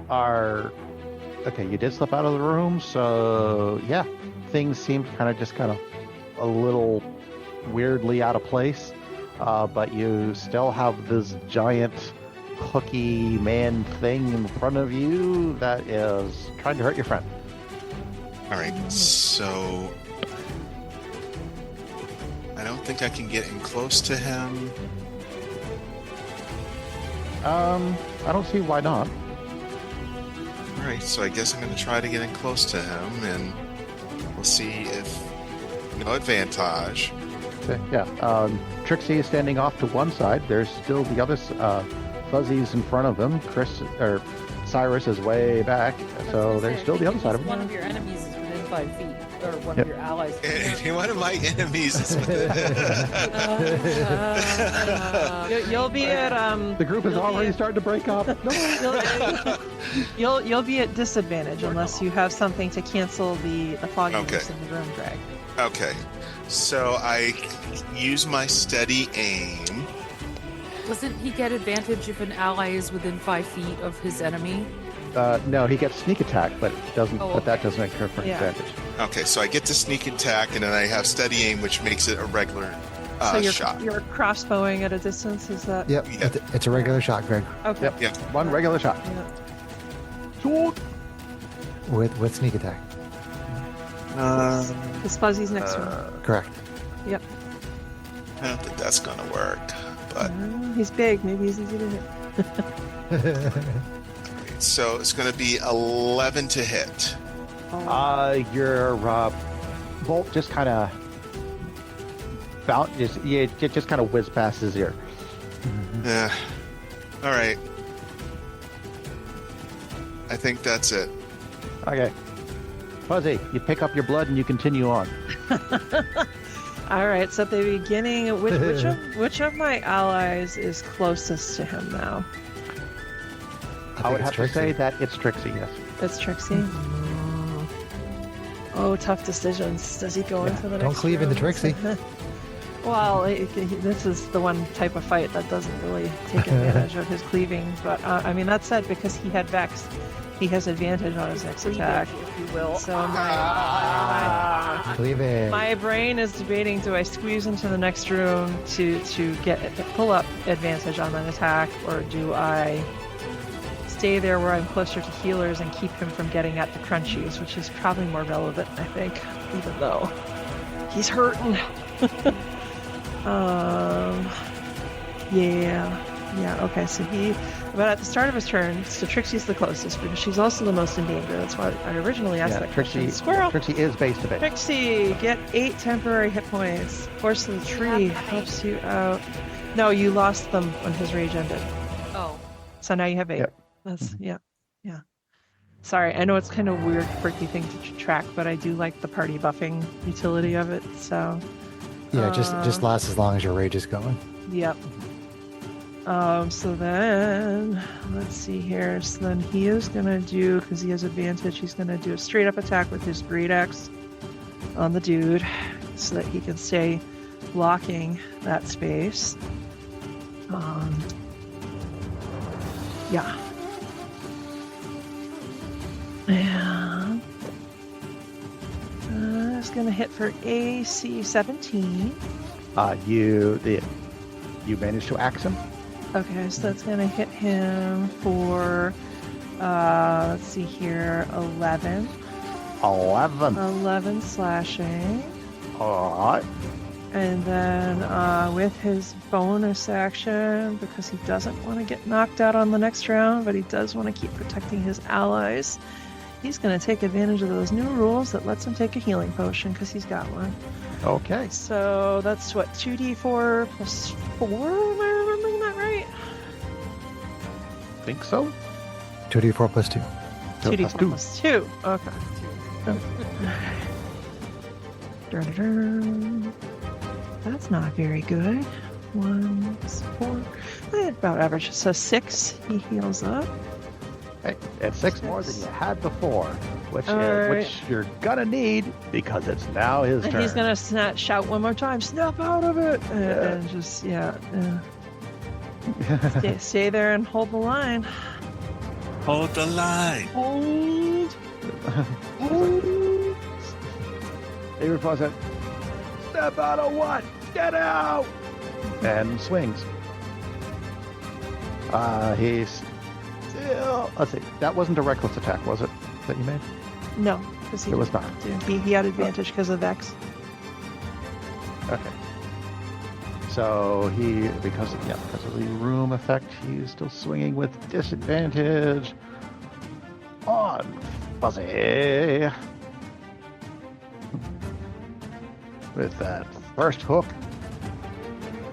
are okay. You did slip out of the room, so yeah, things seem kind of a little weirdly out of place. But you still have this giant hooky man thing in front of you that is trying to hurt your friend. All right, so I don't think I can get in close to him. I don't see why not. All right, so I guess I'm going to try to get in close to him, and we'll see if no advantage. Okay, yeah. Trixie is standing off to one side. There's still the other Fuzzy's in front of him. Cyrus is way back, so there's still the other side of him. One of your enemies is within 5 feet, or one of your allies. And one of my enemies is You'll be at The group is already starting to break up. No. you'll be at disadvantage unless you have something to cancel the fogginess in the room, Greg. Okay, so I use my steady aim. Doesn't he get advantage if an ally is within 5 feet of his enemy? No, he gets sneak attack, but doesn't. Oh, But that okay. doesn't occur for an Yeah. advantage. Okay, so I get to sneak attack, and then I have steady aim, which makes it a regular So shot. you're crossbowing at a distance, is that? Yep, Yeah. it's a regular shot, Greg, Okay. Yep. Yeah. One regular shot. Yeah. with sneak attack. This Fuzzy's next one. Correct. Yep. I don't think that's gonna work, but He's big. Maybe he's easy to hit. so it's gonna be 11 to hit. Your bolt just kind of just kind of whiz past his ear. Yeah. All right. I think that's it. Okay. Fuzzy, you pick up your blood and you continue on. All right. So at the beginning, which of my allies is closest to him now? I would have to say that it's Trixie, yes. It's Trixie. Oh, tough decisions. Does he go into the next Don't cleave into room? Trixie. Well, this is the one type of fight that doesn't really take advantage of his cleaving. But I mean, that said, because he had Vex, he has advantage on his next attack. If you will. So Cleave it. my brain is debating: do I squeeze into the next room to get pull up advantage on an attack, or do I stay there where I'm closer to healers and keep him from getting at the crunchies, which is probably more relevant, I think, even though he's hurting. Yeah, okay, so but at the start of his turn, so Trixie's the closest because she's also the most in danger. That's why I originally asked that question. Squirrel! Trixie is base to base. Trixie, get 8 temporary hit points. Force of the tree helps you out. No, you lost them when his rage ended. Oh. So now you have 8. Yep. That's, yeah. Sorry, I know it's kind of weird, quirky thing to track, but I do like the party buffing utility of it, so... Yeah, just lasts as long as your rage is going. Yep. So then, let's see here. So then he is going to do, because he has advantage, he's going to do a straight up attack with his great axe on the dude so that he can stay blocking that space. Yeah. And it's going to hit for AC 17. You managed to axe him? Okay, so that's going to hit him for, let's see here, 11. 11 slashing. Alright. And then with his bonus action, because he doesn't want to get knocked out on the next round, but he does want to keep protecting his allies, he's going to take advantage of those new rules that lets him take a healing potion, because he's got one. Okay. So that's what, 2d4 plus 4? Am I remembering that right? Think so? 2d4 plus 2. 2d4 plus 2. Okay. Dun-dun-dun. That's not very good. 1, 4. About average. So 6. He heals up. Hey, it's 6 more than you had before, which Alright. you're gonna need because it's now his And turn. he's gonna shout one more time, "Snap out of it!" And just stay there and hold the line. Hold the line. Hold. He replies, "Step out of what? Get out!" And swings. He's still. Let's see. That wasn't a reckless attack, was it? That you made? No, because It was not. He had advantage because of Vex. Okay. So because of the room effect, he's still swinging with disadvantage on Fuzzy. With that first hook,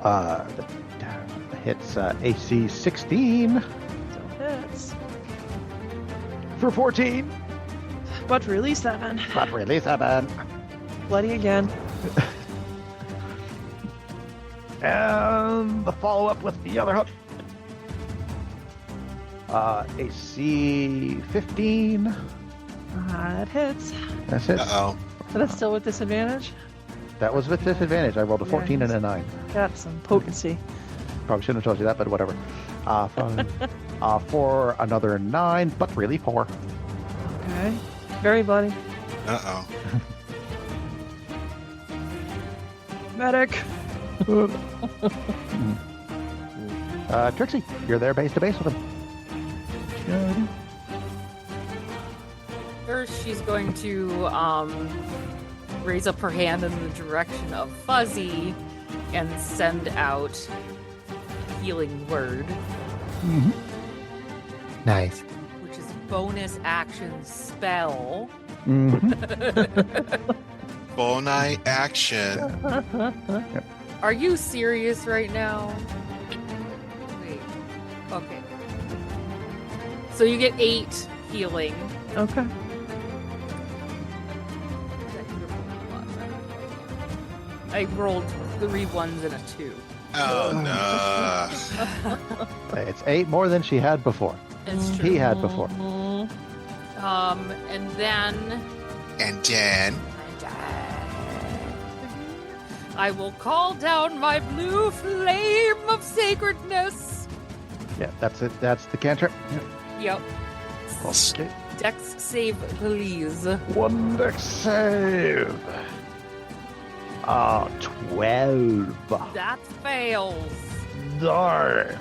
that hits AC 16 Still hits. for 14. But really 7. But really 7. Bloody again. And the follow-up with the other hook. AC 15. That hits. That's it. Uh-oh. But that's still with disadvantage. That was with disadvantage. I rolled a 14 and a 9. Got some potency. Probably shouldn't have told you that, but whatever. For another 9, but really 4. Okay. Very bloody. Uh-oh. Medic. Trixie, you're there base to base with him. First, she's going to raise up her hand in the direction of Fuzzy and send out a healing word, Nice. which is a bonus action spell. Boni action. Are you serious right now? Wait. Okay. So you get 8 healing. Okay. I rolled 3 1s and a 2. Oh, no. It's 8 more than she had before. It's true. He had before. And then And then... I will call down my blue flame of sacredness. Yeah, that's it. That's the cantrip. Yep. Okay. Dex save, please. 1 dex save. 12. That fails. Darn.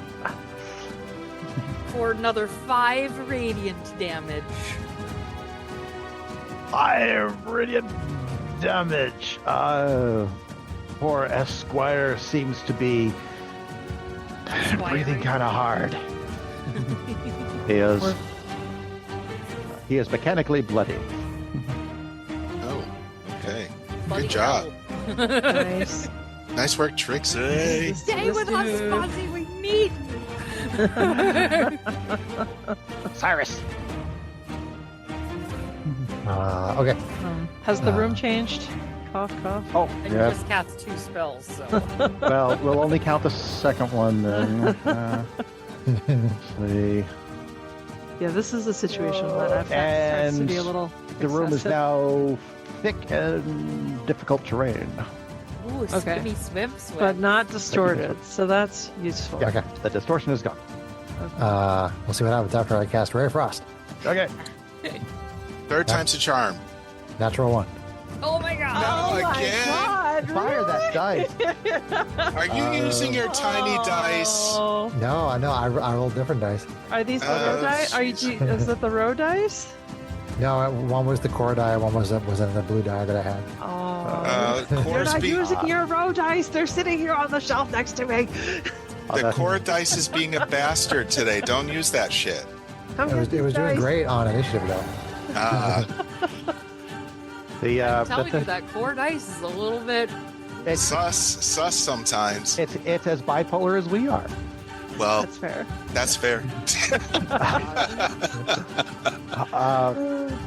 for another 5 radiant damage. 5 radiant damage. Poor Esquire seems to be breathing kind of hard. He is mechanically bloody. Oh, okay. Bloody Good job. hell. Nice. Nice work, Trixie. Stay with us, Dude. Fuzzy. We need you. Cyrus. Okay. Has the room changed? Cough, cough. Oh, And yeah. you just cast 2 spells, so. Well, we'll only count the second one then. Let's see. Yeah, this is a situation that starts to be a little The room is excessive. now thick and difficult terrain. Ooh, Okay. swimmy swim. But not distorted, so that's useful. Okay. The distortion is gone. We'll see what happens after I cast Ray of Frost. Okay. Third time's a charm. Natural 1. Oh my god. No, Oh my again? God, Fire that dice. Are you using your tiny dice? Oh. No, I rolled different dice. Are these the row dice? Are you? Is it the row dice? No, one was the core die, one was in the blue die that I had. Oh. You're Core's not be- using your row dice. They're sitting here on the shelf next to me. the core dice is being a bastard today. Don't use that shit. Come It was, get it was these doing dice. great on initiative though. I'm telling you, that core dice is a little bit. It's Sus sometimes. it's as bipolar as we are. Well, That's fair. that's fair.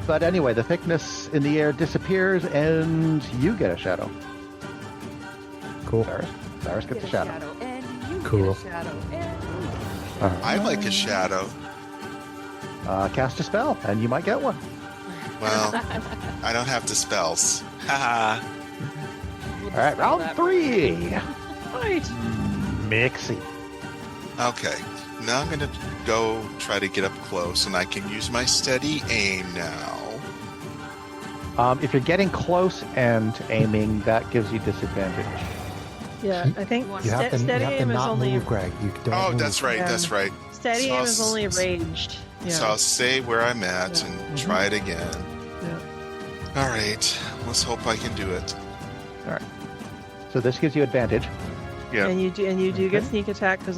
But anyway, the thickness in the air disappears, and you get a shadow. Cool. Cyrus gets a shadow. And you Cool. get a shadow. And I like a shadow. Cast a spell, and you might get one. Well, I don't have the spells. Haha. we'll All right, dispel round that. 3. Right. Mixie. Okay. Now I'm going to go try to get up close, and I can use my steady aim now. If you're getting close and aiming, that gives you disadvantage. Yeah, I think You You have to, steady you have to aim is not only move, Greg. You don't Oh, move. that's right. Yeah. That's right. steady So aim I'll is only s- ranged. Yeah. So I'll stay where I'm at Yeah. and try it again. Yeah. All right. Let's hope I can do it. So this gives you advantage Yeah. And you do get Okay. sneak attack because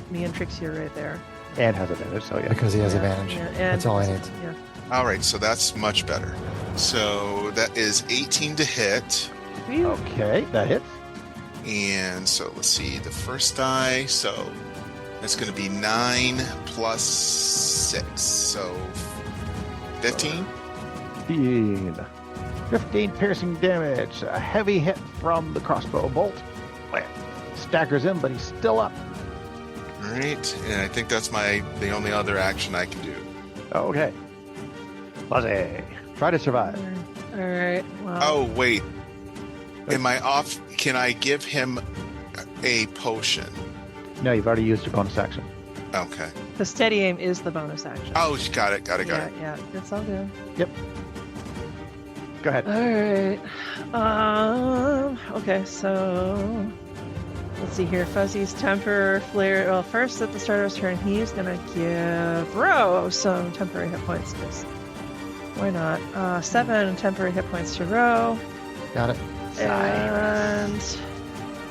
me and Trixie are right there. and has advantage. So yeah. Because he has Yeah, advantage. yeah, and That's all I need. Yeah. All right. So that's much better. So that is 18 to hit. Whew. Okay, that hits. And so let's see. The first die. So that's going to be 9 plus 6. So 15. 15 piercing damage. A heavy hit from the crossbow bolt. Staggers him, but he's still up. All right. And I think that's the only other action I can do. Okay. Fuzzy. Try to survive. All right. Well, Oh, wait. Am I off? Can I give him a potion? No, you've already used your bonus action. Okay. the steady aim is the bonus action. Oh, got it. Got it. Got yeah, it. yeah, it's all good. Go ahead. All right. Okay, so let's see here. Fuzzy's temper flare. Well, first at the start of his turn, he's gonna give Ro some temporary hit points. 'Cause why not? 7 temporary hit points to Ro. Got it. And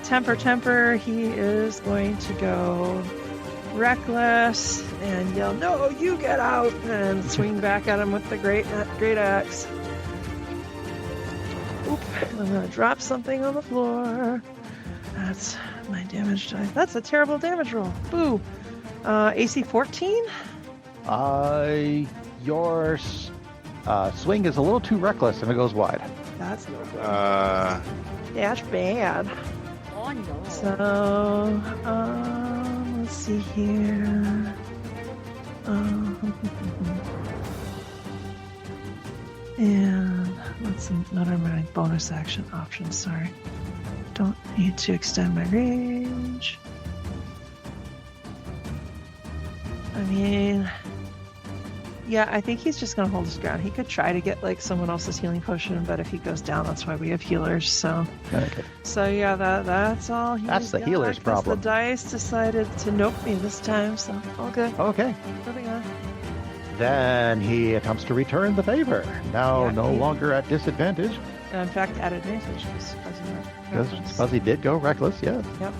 temper, he is going to go reckless and yell, "No, you get out!" and swing back at him with the great axe. Oop! I'm gonna drop something on the floor. That's my damage die. That's a terrible damage roll. Boo! AC 14. Your swing is a little too reckless and it goes wide. That's no good. it. That's bad. Oh no. So, let's see here. And what's another my bonus action option? Sorry. Don't need to extend my range. I mean, Yeah, I think he's just gonna hold his ground. He could try to get like someone else's healing potion, but if he goes down, that's why we have healers. So, Okay. yeah, that's all. That's the got, healer's 'cause problem. The dice decided to nope me this time, so all good. Okay. Moving on. Then he attempts to return the favor. Now Yeah, no he- longer at disadvantage In fact, at advantage because because Fuzzy did go reckless. Yeah. Yep.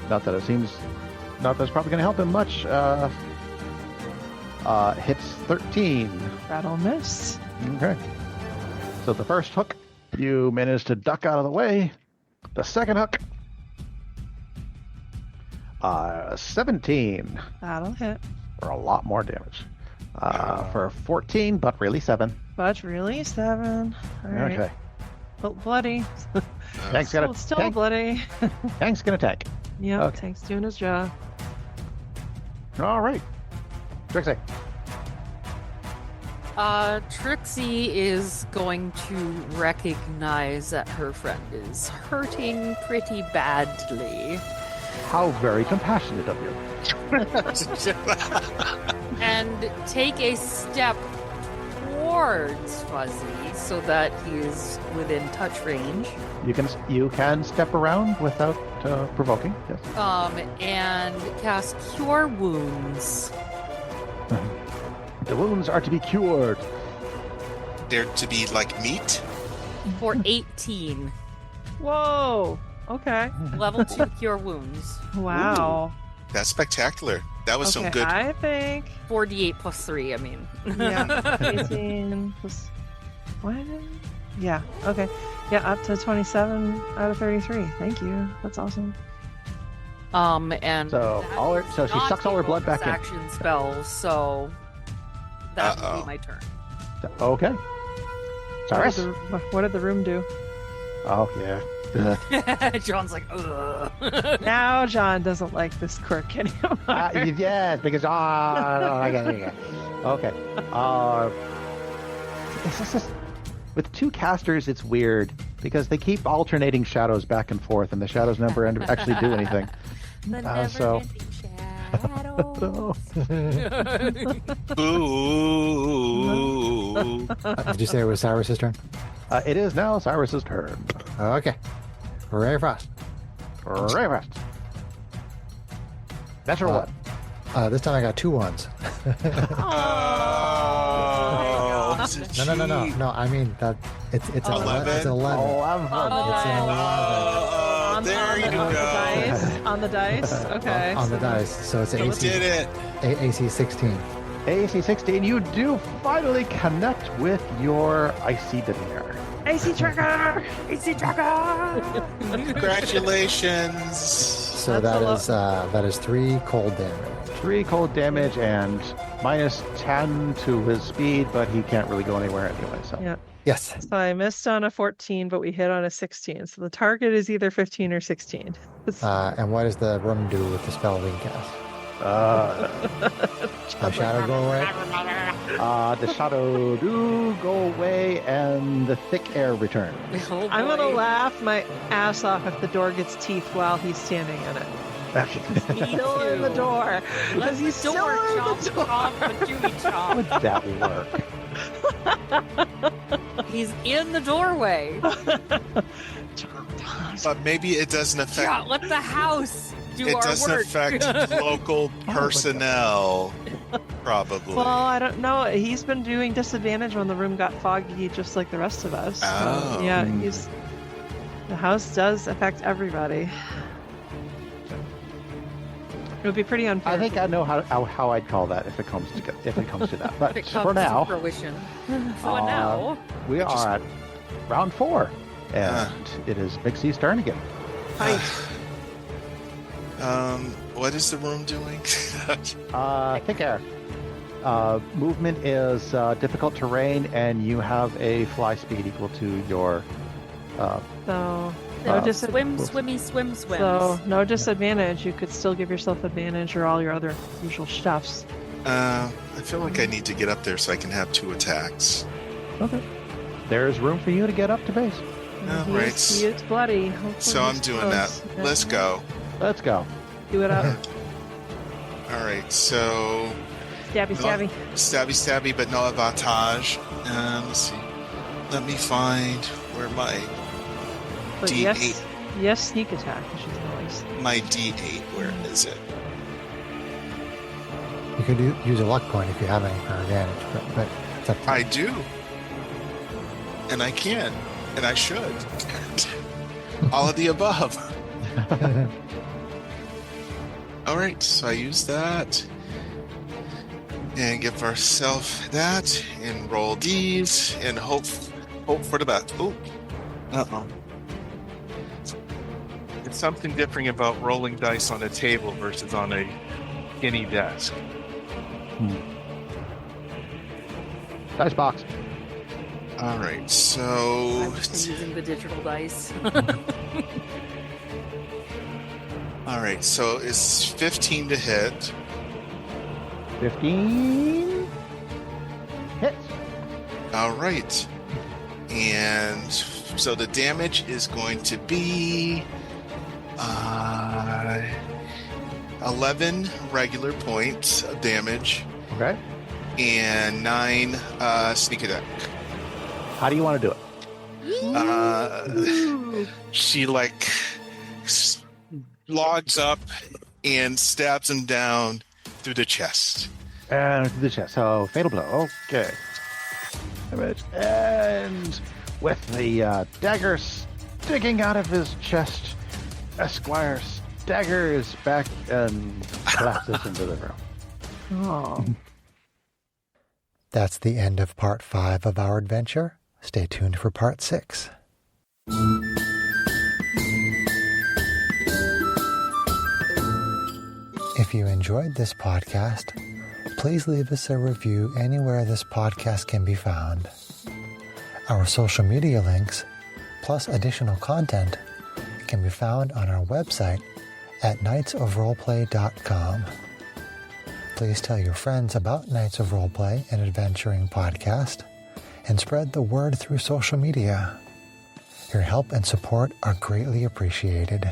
Not that that's probably going to help him much. Hits 13. That'll miss. Okay. So the first hook, you managed to duck out of the way. The second hook, 17 That'll hit. for a lot more damage. For 14, but really 7. But really 7. All right. Okay. Bloody. Tank's Still, bloody. Tank's gonna tank. Yep. Okay. Tank's doing his job. All right. Trixie. Trixie is going to recognize that her friend is hurting pretty badly How very compassionate of you. and take a step towards Fuzzy so that he's within touch range. You can step around without provoking. Yes. And cast Cure Wounds. The wounds are to be cured. They're to be like meat. For 18. Whoa. Okay. Level 2 Cure Wounds. Wow. That's spectacular. That was Okay, some good. I think. 4d8 plus 3, I mean. Yeah. 18 plus. What? Yeah. Okay. Yeah. Up to 27 out of 33. Thank you. That's awesome. And So that all her- is so she not sucks a all her blood bonus back in. action spell, so that will Uh-oh. be my turn. Okay. Cyrus. What did the room do? Oh yeah. John's like, ugh. Now John doesn't like this quirk anymore. Yes, because no, I get it. Okay. It's just, with two casters, it's weird because they keep alternating shadows back and forth, and the shadows never actually do anything. The so- never-ending shadows. Boo. Did you say it was Cyrus's turn? It is now Cyrus's turn. Okay. Ray Frost. Ray Frost. Natural Uh, one. This time I got 2 ones. Oh, No. I mean that it's an 11? It's an 11. It's an 11 there you go. On the dice. Okay. on the dice. So it's an You AC, did it. AC 16. AC 16, you do finally connect with your icy demeanor. AC trigger. AC trigger. Congratulations. So That's that is 3 cold damage. 3 cold damage and minus 10 to his speed, but he can't really go anywhere anyway. So Yeah. Yes. So I missed on a 14, but we hit on a 16. So the target is either 15 or 16. And what does the room do with the spell we can cast? The shadow go away? the shadow do go away and the thick air return. Oh, I'm gonna boy. laugh my ass off if the door gets teeth while he's standing in it. Me Still in the too. door. Let Because the he's still door in chomp, the door. chomp, Chewy chomp. Would that work? He's in the doorway. But maybe it doesn't Yeah, affect. let the house do It our doesn't work. affect local personnel. Probably. Well, I don't know. He's been doing disadvantage when the room got foggy, just like the rest of us. So, Oh. yeah, the house does affect everybody. It would be pretty unfair. I think I know how I'd call that if it comes to that. But If it comes for now, to fruition. For Uh, now. we are at round 4, and it is Big C's turn again. What is the room doing? Thick air. Movement is difficult terrain, and you have a fly speed equal to your. So Swim, swimmy, swim, swim. So no disadvantage. You could still give yourself advantage or all your other usual stuffs. I feel like I need to get up there so I can have 2 attacks. Okay. There's room for you to get up to base. Oh, He right. is bloody. Hopefully So I'm he's doing close. that. Yeah. Let's go. Let's go. Do it up. All right, so Stabby, stabby. stabby, but no advantage. Let's see. Let me find where my But D8. yes, sneak attack, which is nice. My D8. Where is it? You could use a luck point if you have any for advantage, but it's up to I do, and I can, and I should. All of the above. All right, so I use that and give ourselves that, and roll these, and hope for the best. Oh, It's something different about rolling dice on a table versus on a skinny desk. Dice box. All right, so I'm just using the digital dice. all right, so it's 15 to hit. 15 hits. All right, and so the damage is going to be 11 regular points of damage Okay. and 9 sneak attack. How do you want to do it? She logs up and stabs him down through the chest. And to the chest. So fatal blow. Okay. Damage. And with the dagger sticking out of his chest, Esquire staggers back and collapses into the room. Oh. That's the end of part 5 of our adventure. Stay tuned for part 6. If you enjoyed this podcast, please leave us a review anywhere this podcast can be found. Our social media links, plus additional content, can be found on our website at knightsofroleplay.com. Please tell your friends about Knights of Roleplay, an adventuring podcast, and spread the word through social media. Your help and support are greatly appreciated.